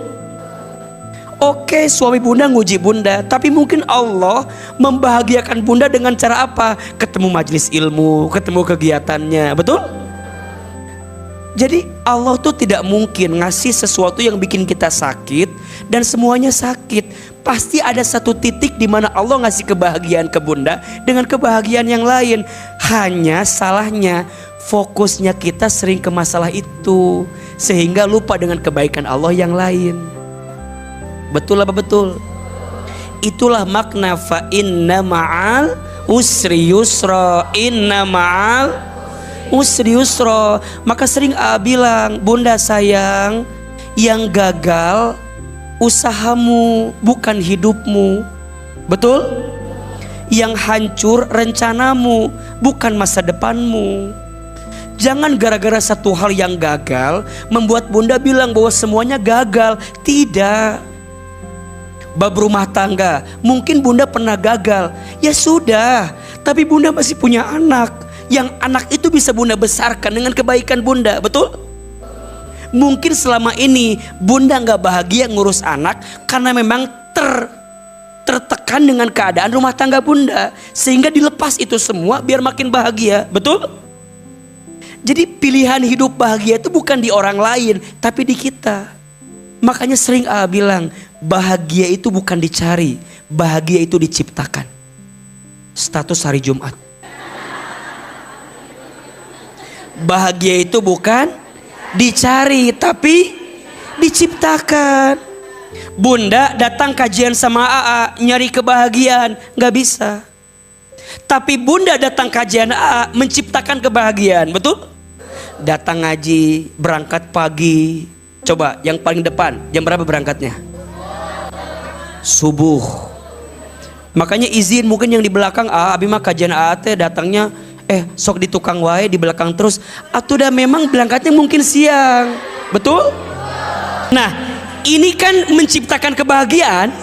Oke, suami Bunda nguji Bunda, tapi mungkin Allah membahagiakan Bunda dengan cara apa? Ketemu majelis ilmu, ketemu kegiatannya, betul? Jadi Allah tuh tidak mungkin ngasih sesuatu yang bikin kita sakit dan semuanya sakit. Pasti ada satu titik di mana Allah ngasih kebahagiaan ke Bunda dengan kebahagiaan yang lain. Hanya salahnya fokusnya kita sering ke masalah itu, sehingga lupa dengan kebaikan Allah yang lain. Betul apa betul? Itulah makna fa inna ma'al usri yusra, inna ma'al usri yusra. Maka sering bilang, bunda sayang, yang gagal usahamu bukan hidupmu. Betul? Yang hancur rencanamu bukan masa depanmu. Jangan gara-gara satu hal yang gagal membuat bunda bilang bahwa semuanya gagal. Tidak. Bab rumah tangga, mungkin bunda pernah gagal. Ya sudah, tapi bunda masih punya anak. Yang anak itu bisa bunda besarkan dengan kebaikan bunda. Betul? Mungkin selama ini bunda gak bahagia ngurus anak karena memang tertekan dengan keadaan rumah tangga bunda, sehingga dilepas itu semua biar makin bahagia. Betul? Jadi pilihan hidup bahagia itu bukan di orang lain, tapi di kita. Makanya sering bilang, bahagia itu bukan dicari, bahagia itu diciptakan. Status hari Jumat. Bahagia itu bukan dicari, tapi diciptakan. Bunda datang kajian sama AA nyari kebahagiaan, gak bisa. Tapi bunda datang kajian AA menciptakan kebahagiaan. Betul? Datang ngaji, berangkat pagi. Coba yang paling depan, jam berapa berangkatnya? Subuh. Makanya izin mungkin yang di belakang, abi mah kajian teh datangnya sok di tukang wae di belakang terus. Atau udah memang berangkatnya mungkin siang. Betul? Nah, ini kan menciptakan kebahagiaan.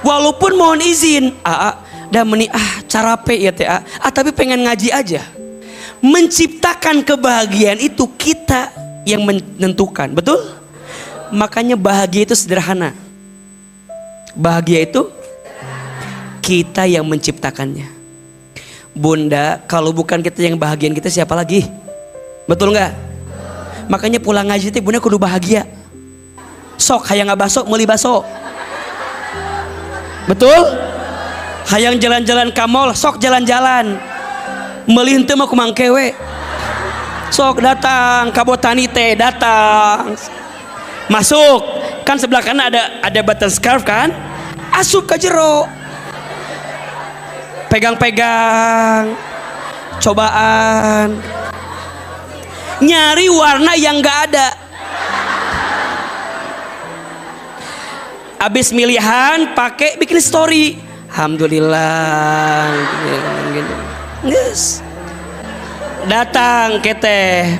Walaupun mohon izin, dah meni carape ya teh, tapi pengen ngaji aja. Menciptakan kebahagiaan itu kita yang menentukan. Betul? Makanya bahagia itu sederhana. Bahagia itu kita yang menciptakannya. Bunda, kalau bukan kita yang bahagian kita, siapa lagi? Betul nggak? Makanya pulang ngaji teh bunda kudu bahagia. Sok hayang ngabaso meuli baso. Betul? Hayang jalan-jalan ka mall, sok jalan-jalan. Meuli henteu mah kumang kewe. Sok datang ka botani teh, datang. Masuk, kan sebelah kanan ada button scarf kan? Asup ke jero. Pegang-pegang. Cobaan. Nyari warna yang gak ada. Abis milihan pakai bikin story. Alhamdulillah. Yes. Datang keteh.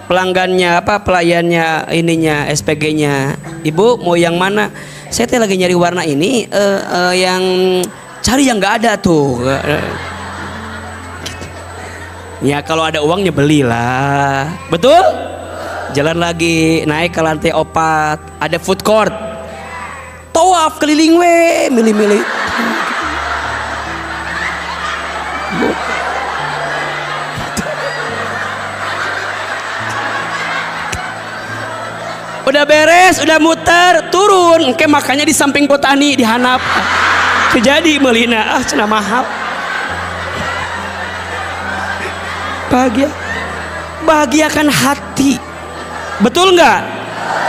Pelanggannya pelayannya ininya SPG-nya, ibu mau yang mana? Saya teh lagi nyari warna ini, yang cari yang nggak ada tuh. Ya kalau ada uangnya belilah. Betul? Jalan lagi naik ke lantai 4, ada food court. Tawaf keliling we, milih-milih. Udah beres, udah muter, turun. Oke, makanya di samping botani dihanap. Kejadi melina, cenah mahal. Bahagia. Bahagiakan hati. Betul nggak?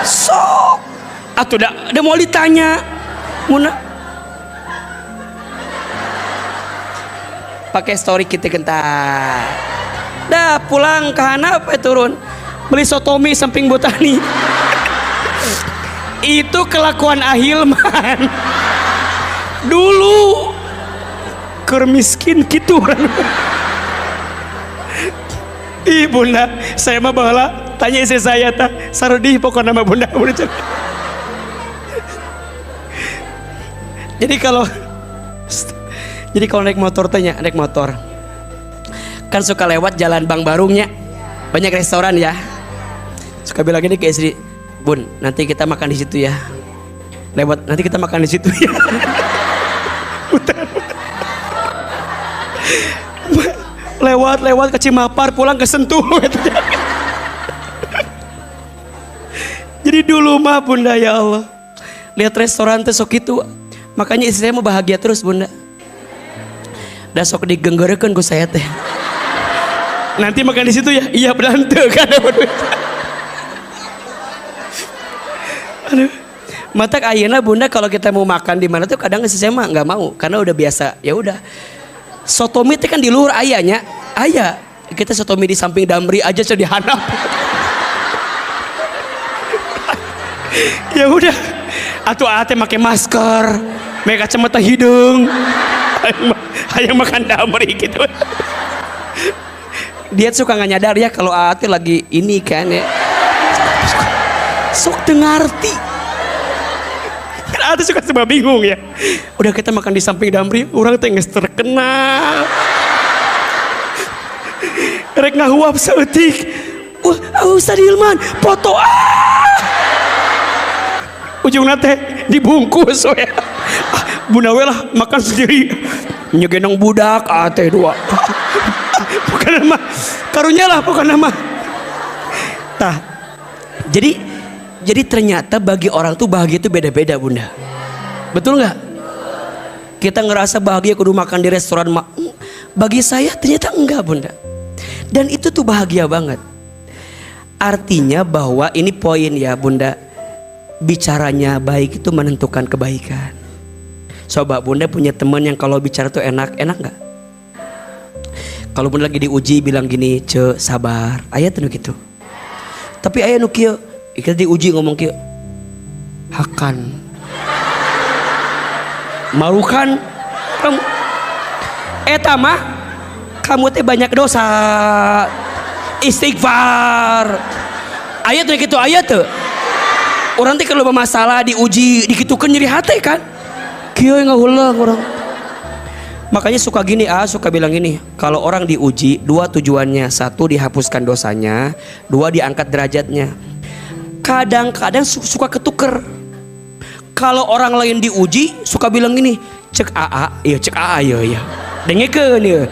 Sok. Atuh udah mau ditanya. Muna. Pakai story kita gentar. Dah pulang ke hanap turun. Beli sotomi samping botani. Itu kelakuan Ahilman dulu keur miskin gitu. Ih bunda, saya mah baheula tanya istri saya tah sarudih pokokna mah bunda. Jadi kalau naik motor tanya, naik motor kan suka lewat jalan Bang Barungnya, banyak restoran ya. Suka bilang gini ke istri, Bun, nanti kita makan di situ ya. Lewat, nanti kita makan di situ ya. Lewat ke Cimapar, pulang ke Sentul. Jadi dulu mah bunda ya Allah, lihat restoran tuh sok itu, makanya istri saya mau bahagia terus bunda. Dah sok digenggerekeun ku saya teh. Nanti makan di situ ya, iya berante kan. Aduh, Mata ayeuna bunda kalau kita mau makan di mana tuh kadang saya mah nggak mau karena udah biasa. Ya udah. Sotomi itu kan di luar ayahnya. Ayah. Kita sotomi di samping Damri aja sudah dihanap. Ya udah. Atuh ate pakai masker, pakai kacamata hidung. Hayang makan Damri gitu. Dia suka nggak nyadar ya kalau ate lagi ini kan ya. Sok dengarti. Kan ate suka serba bingung ya. Udah kita makan di samping Damri, orang teh geus terkenal. Rek ngahuap saeutik. Wah, Ustaz Hilman, foto ujungna teh dibungkus we. Bunda we lah makan sendiri. Nyegenong budak teh dua. Bukan nama. Karunya lah bukan nama. Tah. Jadi ternyata bagi orang tuh bahagia itu beda-beda bunda. Betul nggak? Kita ngerasa bahagia kudu makan di restoran. Bagi saya ternyata enggak bunda. Dan itu tuh bahagia banget. Artinya bahwa ini poin ya bunda. Bicaranya baik itu menentukan kebaikan. Coba bunda punya teman yang kalau bicara tuh enak nggak? Kalau bunda lagi diuji bilang gini, ce sabar, ayah tuh gitu. Tapi ayah nu kieu, kita diuji ngomong kieu, hakan, marukan, kamu, mah, kamu teh banyak dosa, istighfar, ayah tuh gitu ayah tuh. Orang teh kalau bermasalah diuji, dikitukan nyeri hati kan? Kieu ngahulang orang. Makanya suka gini suka bilang gini, kalau orang diuji dua tujuannya, satu dihapuskan dosanya, dua diangkat derajatnya. Kadang-kadang suka ketuker. Kalau orang lain diuji suka bilang gini, cek iya cek iya. Dengekeun ieu.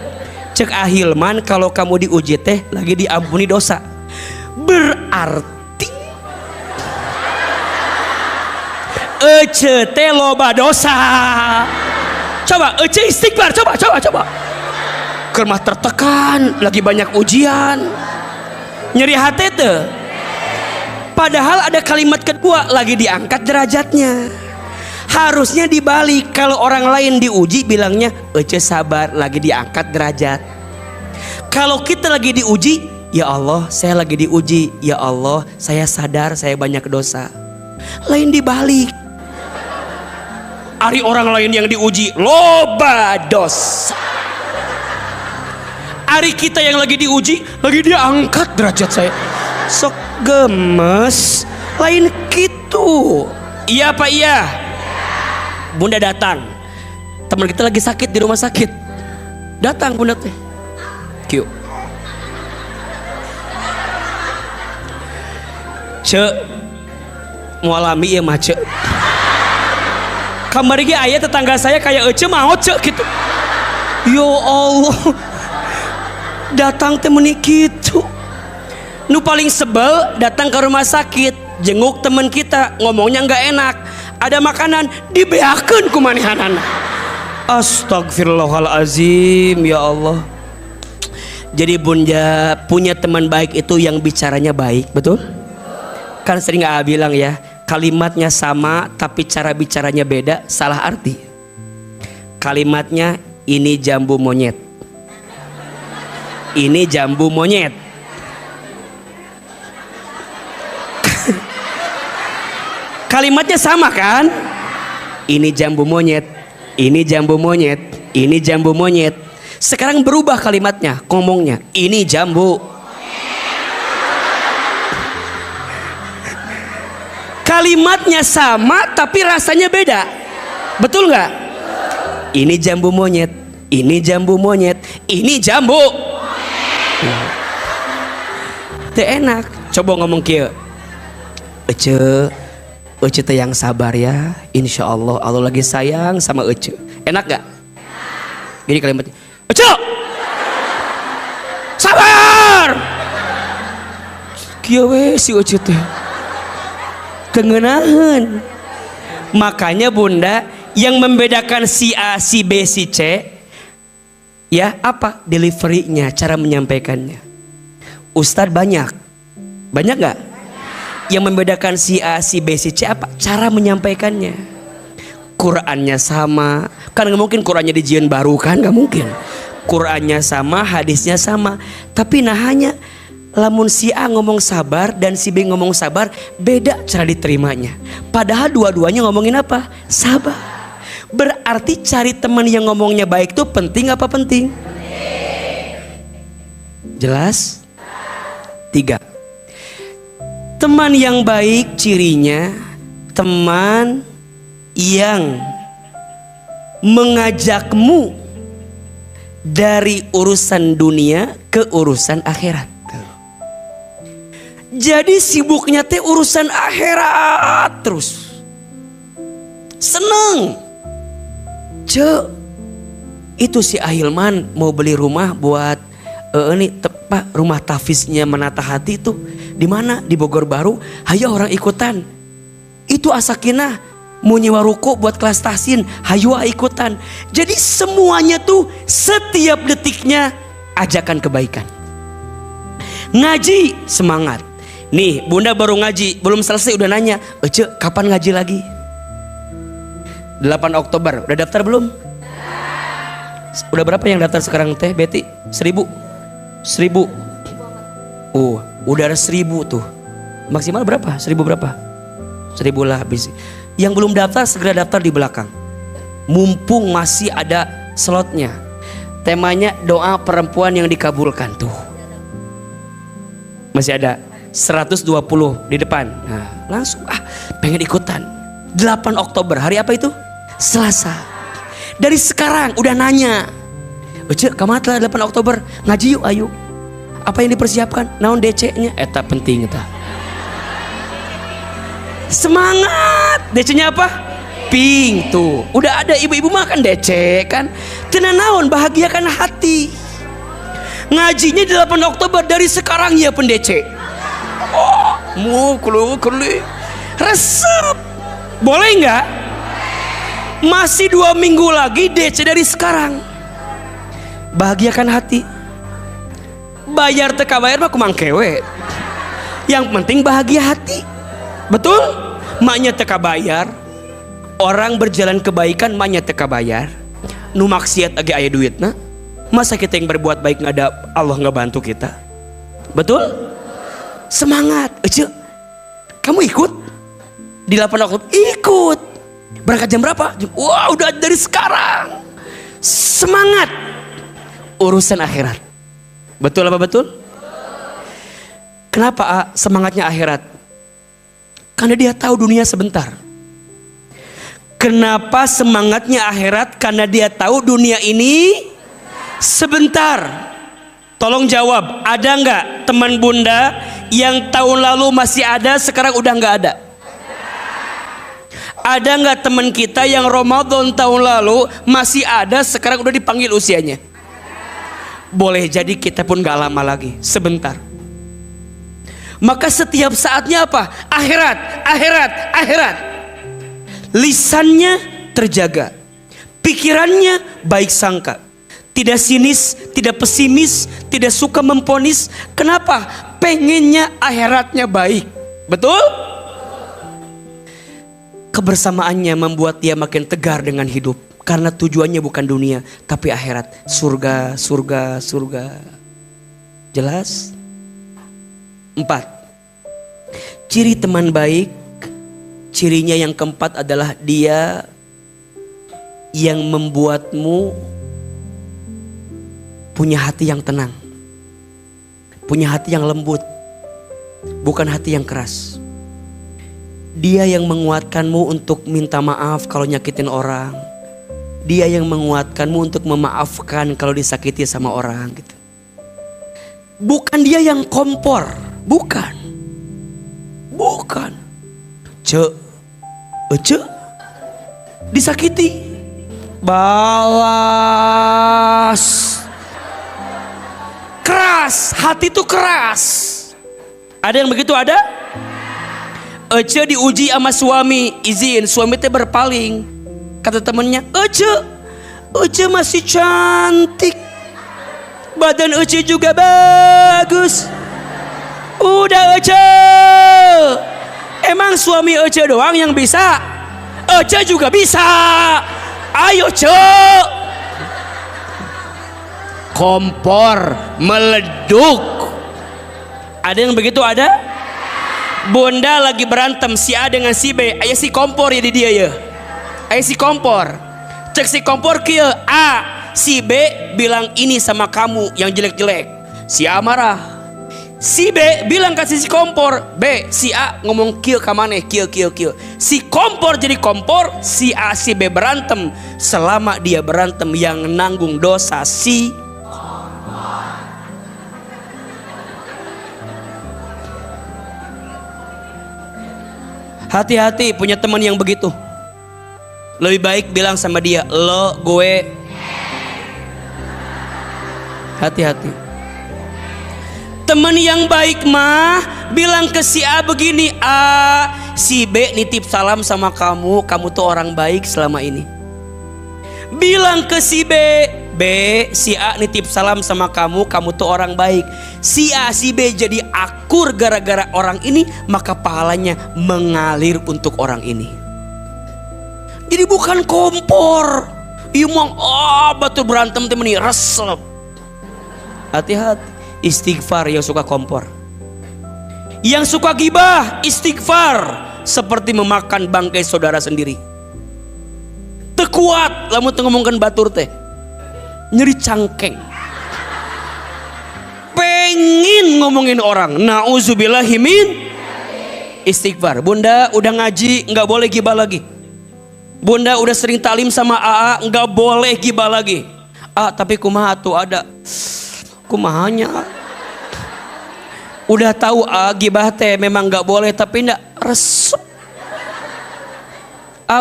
Cek Hilman kalau kamu diuji teh lagi diampuni dosa. Berarti ece teh loba dosa. Coba ece istighfar, coba. Kermah tertekan, lagi banyak ujian, nyeri hati tuh. Padahal ada kalimat kedua, lagi diangkat derajatnya. Harusnya dibalik, kalau orang lain diuji bilangnya ece sabar, lagi diangkat derajat. Kalau kita lagi diuji, ya Allah saya lagi diuji, ya Allah saya sadar saya banyak dosa. Lain dibalik. Ari orang lain yang diuji loba dosa. Ari kita yang lagi diuji, lagi dia angkat derajat saya. Sok gemes, lain gitu. Iya apa iya? Bunda datang. Teman kita lagi sakit di rumah sakit. Datang bunda teh. Kieu. Cek mualami ya mah cek. Kamari ge aya tetangga saya kayak ece mau cek gitu. Ya Allah. Datang teh meuni kitu. Nu paling sebel datang ke rumah sakit, jenguk teman kita, ngomongnya nggak enak. Ada makanan dibeakeun ku manehanana. Astagfirullahalazim, ya Allah. Jadi bunda punya teman baik itu yang bicaranya baik, betul? Kan sering bilang ya, kalimatnya sama tapi cara bicaranya beda, salah arti. Kalimatnya ini jambu monyet, ini jambu monyet. Kalimatnya sama kan? Ini jambu monyet, ini jambu monyet, ini jambu monyet. Sekarang berubah kalimatnya, ngomongnya ini jambu. Kalimatnya sama tapi rasanya beda, betul nggak? Ini jambu monyet, ini jambu monyet, ini jambu. Teu enak. Coba ngomong kieu. Ece teh yang sabar ya, insya Allah Allah lagi sayang sama Ece. Enak gak? Gini kalimatnya, Ece sabar. Kieu we si Ece teh kengenahan. Makanya bunda yang membedakan si A, si B, si C ya apa? Deliverynya, cara menyampaikannya. Ustadz banyak gak? Yang membedakan si A, si B, si C apa? Cara menyampaikannya. Qurannya sama. Kan gak mungkin Qurannya dijieun baru kan, gak mungkin. Qurannya sama, hadisnya sama. Tapi nah hanya lamun si A ngomong sabar dan si B ngomong sabar, beda cara diterimanya. Padahal dua-duanya ngomongin apa? Sabar. Berarti cari teman yang ngomongnya baik tuh penting apa penting? Jelas? 3. Teman yang baik cirinya teman yang mengajakmu dari urusan dunia ke urusan akhirat. Jadi sibuknya teh urusan akhirat terus. Seneng. Itu si Ahilman mau beli rumah buat ini tepat rumah tafiznya Menata Hati itu di mana? Di Bogor Baru. Hayo orang ikutan. Itu Asakina mau nyewa ruko buat kelas tahsin. Hayo ikutan. Jadi semuanya tuh setiap detiknya ajakan kebaikan. Ngaji semangat. Nih bunda baru ngaji, belum selesai udah nanya, Ece kapan ngaji lagi? 8 Oktober, udah daftar belum? Udah berapa yang daftar sekarang teh Betty? 1000? Oh udah ada 1000 tuh. Maksimal berapa? 1000 berapa? 1000 lah habis. Yang belum daftar segera daftar di belakang. Mumpung masih ada slotnya. Temanya doa perempuan yang dikabulkan tuh. Masih ada 120 di depan. Nah, langsung pengen ikutan. 8 Oktober, hari apa itu? Selasa. Dari sekarang udah nanya. Ece, kamat lah 8 Oktober ngaji yuk, ayo. Apa yang dipersiapkan? Naon DC-nya? Eta penting eta. Semangat. DC-nya apa? Pink tuh. Udah ada ibu-ibu makan DC kan. Tenan naon bahagiakan hati. Ngajinya 8 Oktober dari sekarang ya pendece. Oh, mau kuli resep. Boleh nggak? Masih 2 minggu lagi DC dari sekarang. Bahagiakan hati. Bayar teka bayar mah kumang kewe. Yang penting bahagia hati. Betul? Maknya teka bayar. Orang berjalan kebaikan maknya teka bayar. Nu maksiat age aya duitna. Masa kita yang berbuat baik nggak ada Allah nggak bantu kita? Betul? Semangat, Ece. Kamu ikut di 8 Oktober? Ikut. Berangkat jam berapa? Wah, udah dari sekarang. Semangat. Urusan akhirat. Betul apa betul? Kenapa semangatnya akhirat? Karena dia tahu dunia sebentar. Kenapa semangatnya akhirat? Karena dia tahu dunia ini sebentar. Tolong jawab, ada nggak teman bunda yang tahun lalu masih ada sekarang udah nggak ada? Ada nggak teman kita yang Ramadan tahun lalu masih ada sekarang udah dipanggil usianya? Boleh jadi kita pun nggak lama lagi, sebentar. Maka setiap saatnya apa? Akhirat, akhirat, akhirat. Lisannya terjaga, pikirannya baik sangka. Tidak sinis, tidak pesimis, tidak suka memponis. Kenapa? Pengennya akhiratnya baik. Betul? Kebersamaannya membuat dia makin tegar dengan hidup. Karena tujuannya bukan dunia, tapi akhirat. Surga, surga, surga. Jelas? 4. Ciri teman baik. Cirinya yang keempat adalah dia yang membuatmu punya hati yang tenang, punya hati yang lembut, bukan hati yang keras. Dia yang menguatkanmu untuk minta maaf kalau nyakitin orang. Dia yang menguatkanmu untuk memaafkan kalau disakiti sama orang gitu. Bukan dia yang kompor, bukan. Disakiti, balas. Keras, hati itu keras. Ada yang begitu ada? Ece diuji sama suami, izin, suami teh berpaling. Kata temennya, Ece masih cantik. Badan Ece juga bagus. Udah Ece, Emang suami Ece doang yang bisa? Ece juga bisa. Ayo cek. Kompor meleduk. Ada yang begitu ada? Bunda lagi berantem si A dengan si B. Aya si kompor ya di dia ya. Aya si kompor. Cek si kompor kieu A, si B bilang ini sama kamu yang jelek-jelek. Si A marah. Si B bilang kasih si kompor. B, si A ngomong kieu ka maneh, kieu. Si kompor jadi kompor, si A si B berantem. Selama dia berantem yang nanggung dosa si hati-hati punya teman yang begitu. Lebih baik bilang sama dia, lo, gue. Hati-hati. Teman yang baik mah bilang ke si A begini, A, si B nitip salam sama kamu, kamu tuh orang baik selama ini. Bilang ke si B, B, si A nitip salam sama kamu, kamu tuh orang baik. Si A, si B jadi akur gara-gara orang ini, maka pahalanya mengalir untuk orang ini. Jadi bukan kompor. Iya mong, betul berantem temen ini resep. Hati-hati, istighfar yang suka kompor. Yang suka gibah, istighfar. Seperti memakan bangkai saudara sendiri. Tekuat, lamun ngomongkan batur teh. Nyeri cangkeng. Pengen ngomongin orang. Nauzubillahimin. Istighfar. Bunda udah ngaji, nggak boleh gibah lagi. Bunda udah sering talim sama AA, nggak boleh gibah lagi. Tapi kumaha tuh ada. Kumahanya. Udah tahu gibah teh memang nggak boleh, tapi nggak resep.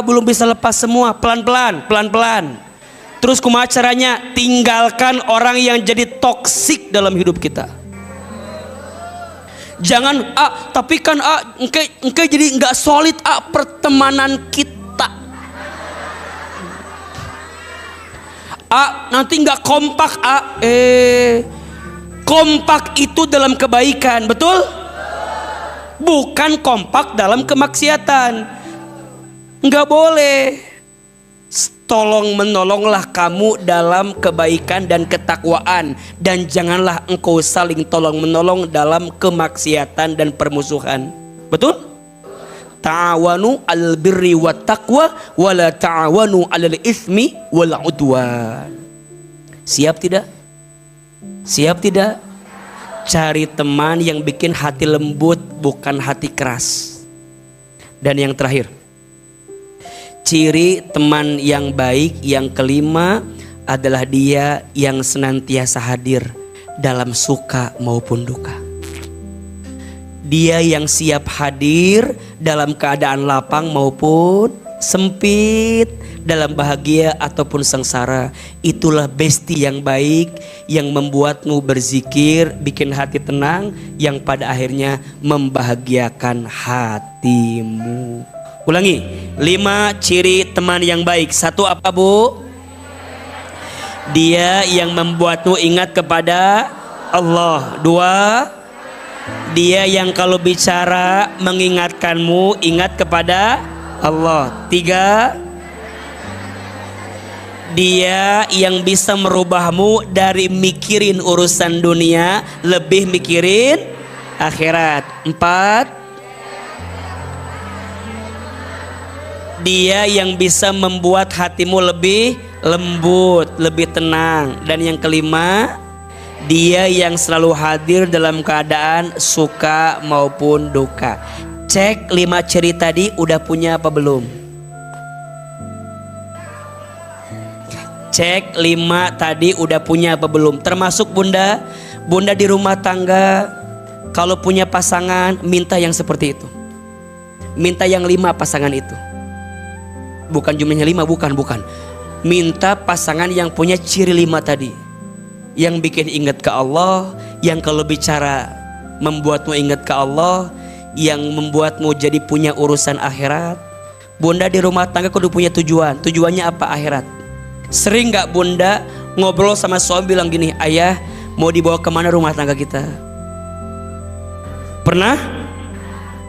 Belum bisa lepas semua, pelan-pelan. Terus kumaha caranya? Tinggalkan orang yang jadi toksik dalam hidup kita. Jangan tapi kan engke jadi nggak solid pertemanan kita. Nanti nggak kompak. Kompak itu dalam kebaikan, betul? Bukan kompak dalam kemaksiatan. Nggak boleh. Tolong menolonglah kamu dalam kebaikan dan ketakwaan, dan janganlah engkau saling tolong menolong dalam kemaksiatan dan permusuhan. Betul? Ta'awanu al birri wat taqwa wala ta'awanu alal ismi wal udwan. Siap tidak? Siap tidak? Cari teman yang bikin hati lembut, bukan hati keras. Dan yang terakhir, ciri teman yang baik yang kelima adalah dia yang senantiasa hadir dalam suka maupun duka. Dia yang siap hadir dalam keadaan lapang maupun sempit, dalam bahagia ataupun sengsara. Itulah besti yang baik yang membuatmu berzikir, bikin hati tenang, yang pada akhirnya membahagiakan hatimu. Ulangi, 5 ciri teman yang baik. 1 apa Bu? Dia yang membuatmu ingat kepada Allah. 2, dia yang kalau bicara mengingatkanmu ingat kepada Allah. 3, dia yang bisa merubahmu dari mikirin urusan dunia lebih mikirin akhirat. 4, dia yang bisa membuat hatimu lebih lembut, lebih tenang. Dan yang kelima, dia yang selalu hadir dalam keadaan suka maupun duka. Cek 5 ciri tadi udah punya apa belum? Cek 5 tadi udah punya apa belum? Termasuk bunda di rumah tangga, kalau punya pasangan minta yang seperti itu. Minta yang 5 pasangan itu. Bukan jumlahnya 5, bukan. Minta pasangan yang punya ciri 5 tadi. Yang bikin ingat ke Allah, yang kalau bicara membuatmu ingat ke Allah, yang membuatmu jadi punya urusan akhirat. Bunda di rumah tangga kudu punya tujuan. Tujuannya apa? Akhirat. Sering gak bunda ngobrol sama suami bilang gini, ayah mau dibawa kemana rumah tangga kita? Pernah?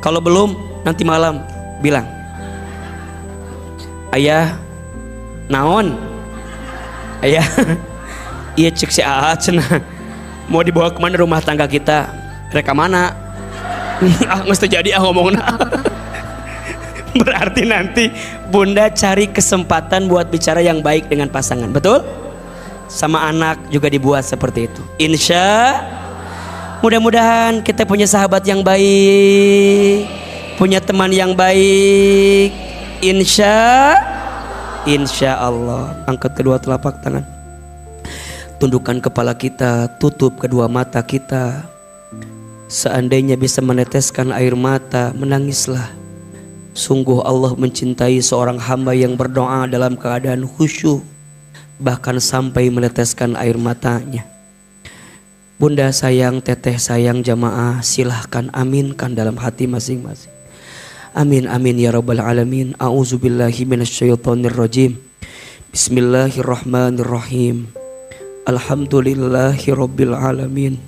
Kalau belum, nanti malam bilang, ayah naon, ayah iya cek si Aa cenah mau dibawa kemana rumah tangga kita, reka mana nggak terjadi ngomongna. Berarti nanti bunda cari kesempatan buat bicara yang baik dengan pasangan, betul? Sama anak juga dibuat seperti itu. Insya mudah-mudahan kita punya sahabat yang baik, punya teman yang baik. Insya Allah. Angkat kedua telapak tangan, tundukkan kepala kita, tutup kedua mata kita. Seandainya bisa meneteskan air mata, menangislah. Sungguh Allah mencintai seorang hamba yang berdoa dalam keadaan khusyuk, bahkan sampai meneteskan air matanya. Bunda sayang, teteh sayang, jamaah silahkan aminkan dalam hati masing-masing. Amin amin ya rabbal alamin. A'udzubillahi minasyaitonirrajim. Bismillahirrahmanirrahim. Alhamdulillahi rabbil alamin.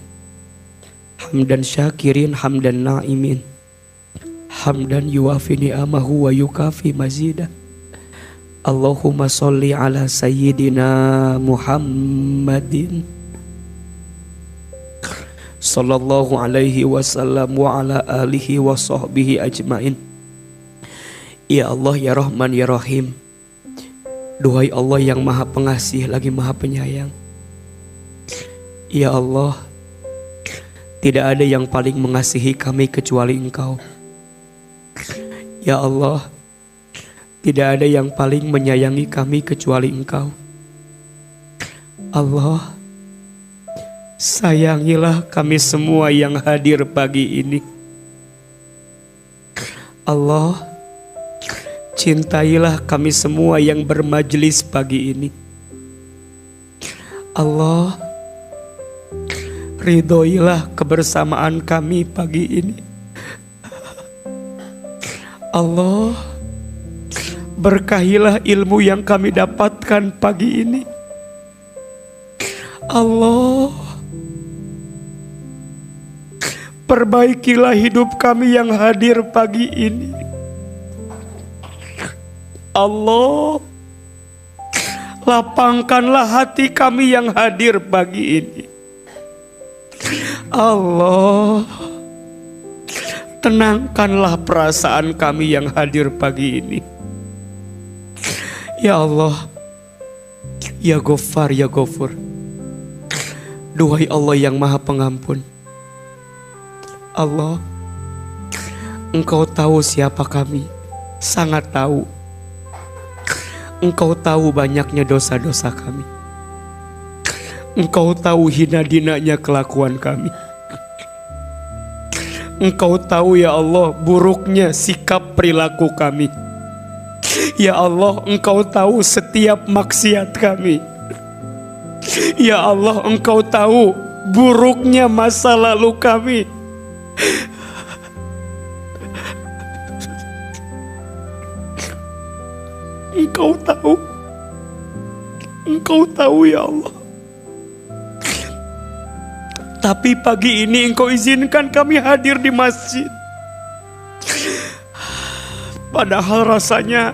Hamdan syakirin, hamdan na'imin, hamdan yuwafi ni'amahu wa yukafi mazidah. Allahumma sholli ala sayyidina Muhammadin sallallahu alaihi wasallam wa ala alihi wa sahbihi ajmain. Ya Allah, ya Rahman, ya Rahim. Duhai Allah yang maha pengasih lagi maha penyayang. Ya Allah, tidak ada yang paling mengasihi kami kecuali Engkau. Ya Allah, tidak ada yang paling menyayangi kami kecuali Engkau. Allah, sayangilah kami semua yang hadir pagi ini. Allah, cintailah kami semua yang bermajlis pagi ini. Allah, ridhoilah kebersamaan kami pagi ini. Allah, berkahilah ilmu yang kami dapatkan pagi ini. Allah, perbaikilah hidup kami yang hadir pagi ini. Allah, lapangkanlah hati kami yang hadir pagi ini. Allah, tenangkanlah perasaan kami yang hadir pagi ini. Ya Allah, ya Ghaffar, ya Ghafur. Duhai Allah yang maha pengampun. Allah, Engkau tahu siapa kami, sangat tahu. Engkau tahu banyaknya dosa-dosa kami. Engkau tahu hina-dinanya kelakuan kami. Engkau tahu ya Allah buruknya sikap perilaku kami. Ya Allah, Engkau tahu setiap maksiat kami. Ya Allah, Engkau tahu buruknya masa lalu kami. Engkau tahu ya Allah. Tapi pagi ini Engkau izinkan kami hadir di masjid. Padahal rasanya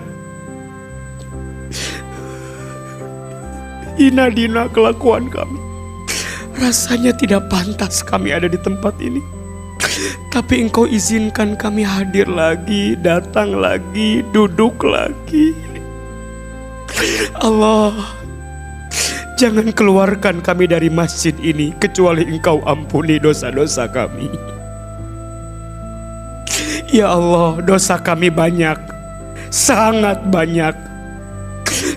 hina-dina kelakuan kami. Rasanya tidak pantas kami ada di tempat ini. Tapi Engkau izinkan kami hadir lagi, datang lagi, duduk lagi. Allah, jangan keluarkan kami dari masjid ini kecuali Engkau ampuni dosa-dosa kami. Ya Allah, dosa kami banyak, sangat banyak.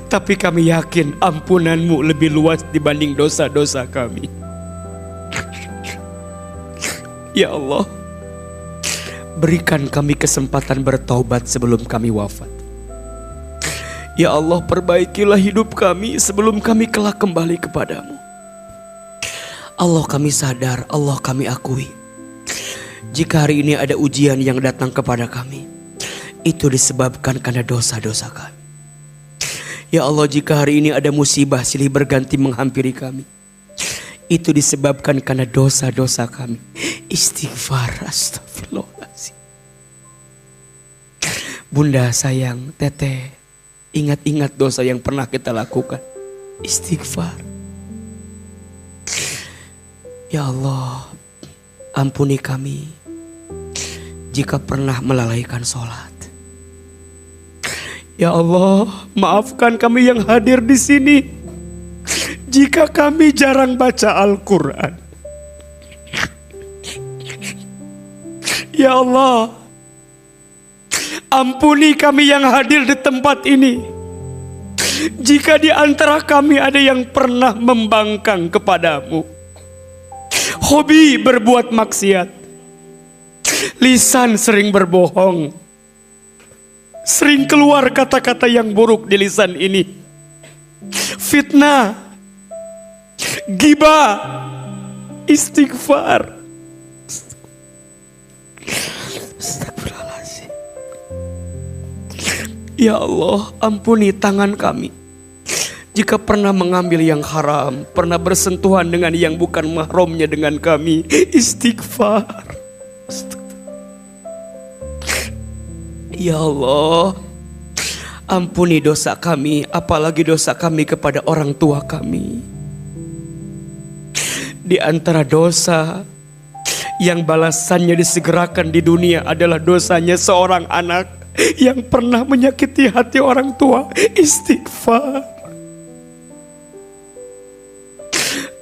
Tapi kami yakin ampunan-Mu lebih luas dibanding dosa-dosa kami. Ya Allah, berikan kami kesempatan bertaubat sebelum kami wafat. Ya Allah, perbaikilah hidup kami sebelum kami kelak kembali kepadamu. Allah, kami sadar, Allah, kami akui, jika hari ini ada ujian yang datang kepada kami, itu disebabkan karena dosa-dosa kami. Ya Allah, jika hari ini ada musibah silih berganti menghampiri kami, itu disebabkan karena dosa-dosa kami. Istighfar, astagfirullahaladzim. Bunda sayang, teteh, ingat-ingat dosa yang pernah kita lakukan. Istighfar. Ya Allah, ampuni kami jika pernah melalaikan sholat. Ya Allah, maafkan kami yang hadir di sini jika kami jarang baca Al-Quran. Ya Allah, ampuni kami yang hadir di tempat ini jika di antara kami ada yang pernah membangkang kepadamu, hobi berbuat maksiat, lisan sering berbohong, sering keluar kata-kata yang buruk di lisan ini, fitnah, ghibah, istighfar. Astagfirullahaladzim. Ya Allah, ampuni tangan kami jika pernah mengambil yang haram, pernah bersentuhan dengan yang bukan mahramnya dengan kami. Istighfar. Ya Allah, ampuni dosa kami, apalagi dosa kami kepada orang tua kami. Di antara dosa yang balasannya disegerakan di dunia adalah dosanya seorang anak yang pernah menyakiti hati orang tua. Istighfar.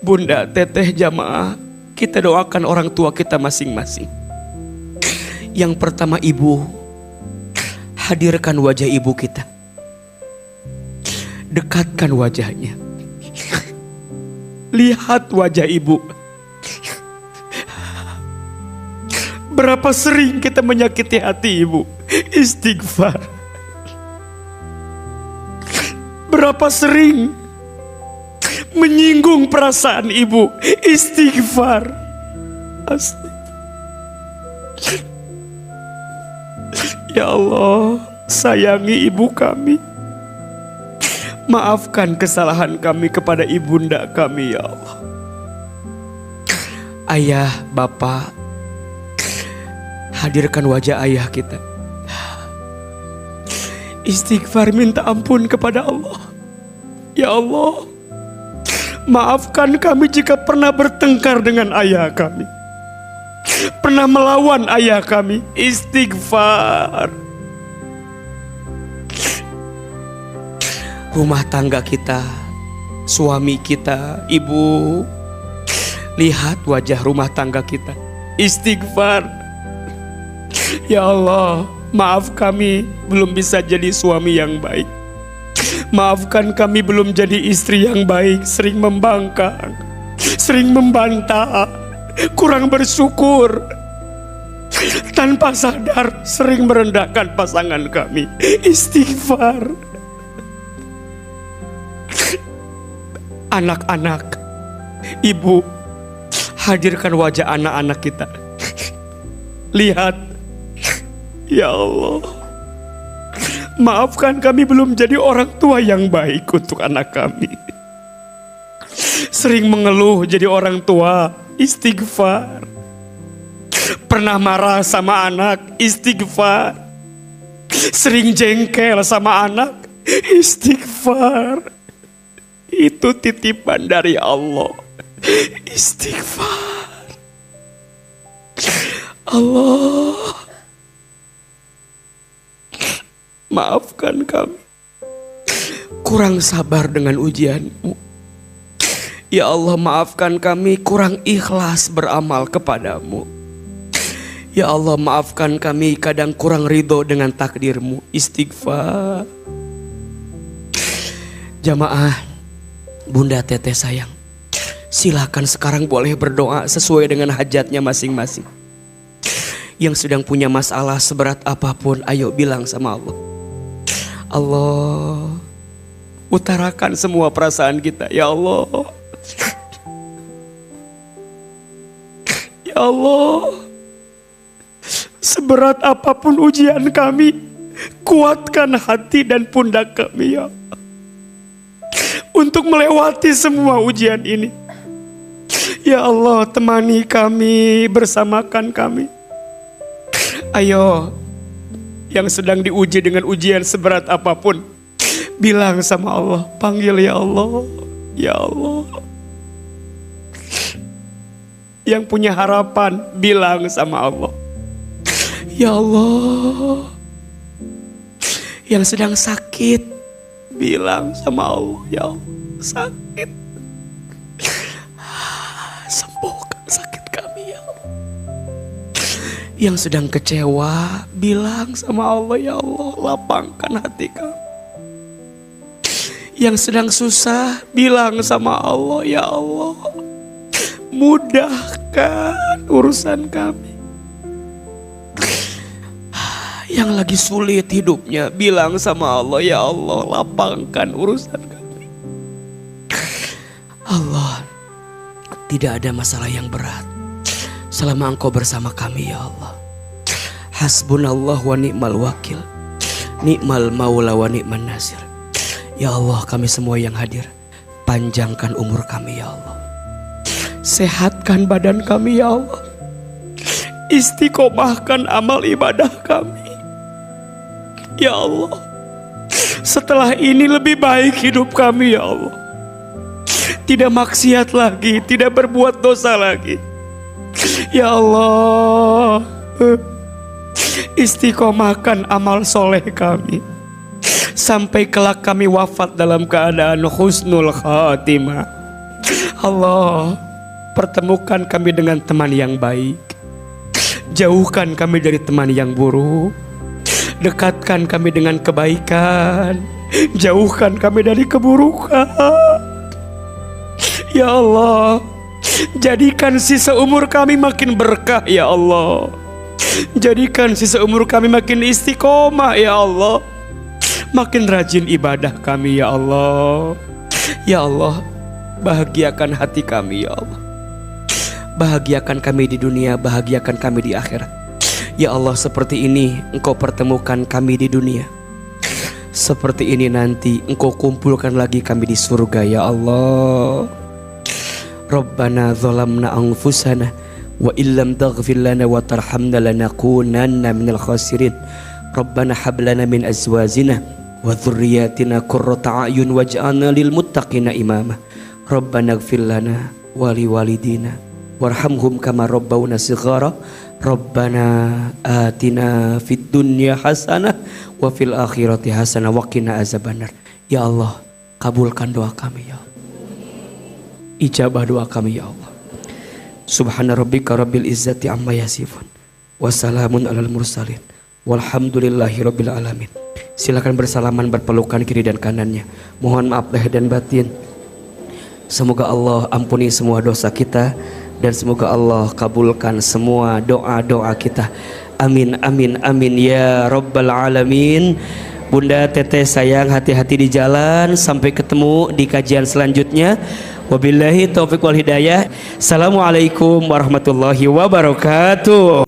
Bunda, teteh, jamaah, kita doakan orang tua kita masing-masing. Yang pertama, ibu, hadirkan wajah ibu kita, dekatkan wajahnya, lihat wajah ibu. Berapa sering kita menyakiti hati ibu? Istighfar. Berapa sering menyinggung perasaan ibu? Istighfar. Ya Allah, sayangi ibu kami. Maafkan kesalahan kami kepada ibunda kami, ya Allah. Ayah, bapak, hadirkan wajah ayah kita. Istighfar, minta ampun kepada Allah. Ya Allah, maafkan kami jika pernah bertengkar dengan ayah kami, pernah melawan ayah kami. Istighfar. Rumah tangga kita, suami kita, ibu, lihat wajah rumah tangga kita. Istighfar. Ya Allah, maaf kami belum bisa jadi suami yang baik. Maafkan kami belum jadi istri yang baik, sering membangkang, sering membantah, kurang bersyukur, tanpa sadar sering merendahkan pasangan kami. Istighfar. Anak-anak, ibu, hadirkan wajah anak-anak kita. Lihat. Ya Allah, maafkan kami belum jadi orang tua yang baik untuk anak kami. Sering mengeluh jadi orang tua. Istighfar. Pernah marah sama anak. Istighfar. Sering jengkel sama anak. Istighfar. Itu titipan dari Allah. Istighfar. Allah, maafkan kami kurang sabar dengan ujian-Mu. Ya Allah, maafkan kami kurang ikhlas beramal kepadamu. Ya Allah, maafkan kami kadang kurang ridho dengan takdir-Mu. Istighfar. Jamaah, bunda teteh sayang, silakan sekarang boleh berdoa sesuai dengan hajatnya masing-masing. Yang sedang punya masalah seberat apapun, ayo bilang sama Allah. Allah, utarakan semua perasaan kita. Ya Allah, ya Allah, seberat apapun ujian kami, kuatkan hati dan pundak kami ya Allah, untuk melewati semua ujian ini. Ya Allah, temani kami, bersamakan kami. Ayo, yang sedang diuji dengan ujian seberat apapun, bilang sama Allah, panggil ya Allah, ya Allah. Yang punya harapan, bilang sama Allah, ya Allah. Yang sedang sakit, bilang sama Allah, ya Allah, sakit, sembuhkan sakit kami ya Allah. Yang sedang kecewa, bilang sama Allah, ya Allah, lapangkan hati kami. Yang sedang susah, bilang sama Allah, ya Allah, mudahkan urusan kami. Yang lagi sulit hidupnya, bilang sama Allah, ya Allah, lapangkan urusan kami. Allah, tidak ada masalah yang berat selama Engkau bersama kami ya Allah. Hasbunallah wa ni'mal wakil, ni'mal maula wa ni'man nasir. Ya Allah, kami semua yang hadir, panjangkan umur kami ya Allah. Sehatkan badan kami ya Allah. Istiqomahkan amal ibadah kami ya Allah. Setelah ini lebih baik hidup kami ya Allah. Tidak maksiat lagi, tidak berbuat dosa lagi ya Allah. Istiqomahkan amal soleh kami sampai kelak kami wafat dalam keadaan husnul khatimah. Allah, pertemukan kami dengan teman yang baik, jauhkan kami dari teman yang buruk. Dekatkan kami dengan kebaikan, jauhkan kami dari keburukan. Ya Allah, jadikan sisa umur kami makin berkah ya Allah. Jadikan sisa umur kami makin istiqomah ya Allah. Makin rajin ibadah kami ya Allah. Ya Allah, bahagiakan hati kami ya Allah. Bahagiakan kami di dunia, bahagiakan kami di akhirat. Ya Allah, seperti ini Engkau pertemukan kami di dunia, seperti ini nanti Engkau kumpulkan lagi kami di surga ya Allah. Rabbana zalamna anfusana wa illam taghfir lana wa tarhamna lanakunanna minal khasirin. Rabbana hab lana min azwajina wa dhurriyyatina qurrata a'yun waj'alna lil muttaqina imama. Rabbana ighfir lana wa liwalidina warhamhum kama rabbawna shighara. Rabbana atina fid dunya hasanah wa fil akhirati hasanah wa qina azabannar. Ya Allah, kabulkan doa kami ya Allah. Ijabah doa kami ya Allah. Subhana rabbika rabbil izzati amma yasifun wa salamun alal mursalin walhamdulillahi rabbil alamin. Silakan bersalaman, berpelukan kiri dan kanannya. Mohon maaf lahir dan batin. Semoga Allah ampuni semua dosa kita dan semoga Allah kabulkan semua doa-doa kita. Amin, amin, amin ya rabbal alamin. Bunda, teteh sayang, hati-hati di jalan. Sampai ketemu di kajian selanjutnya. Wabillahi taufiq wal hidayah. Assalamualaikum warahmatullahi wabarakatuh.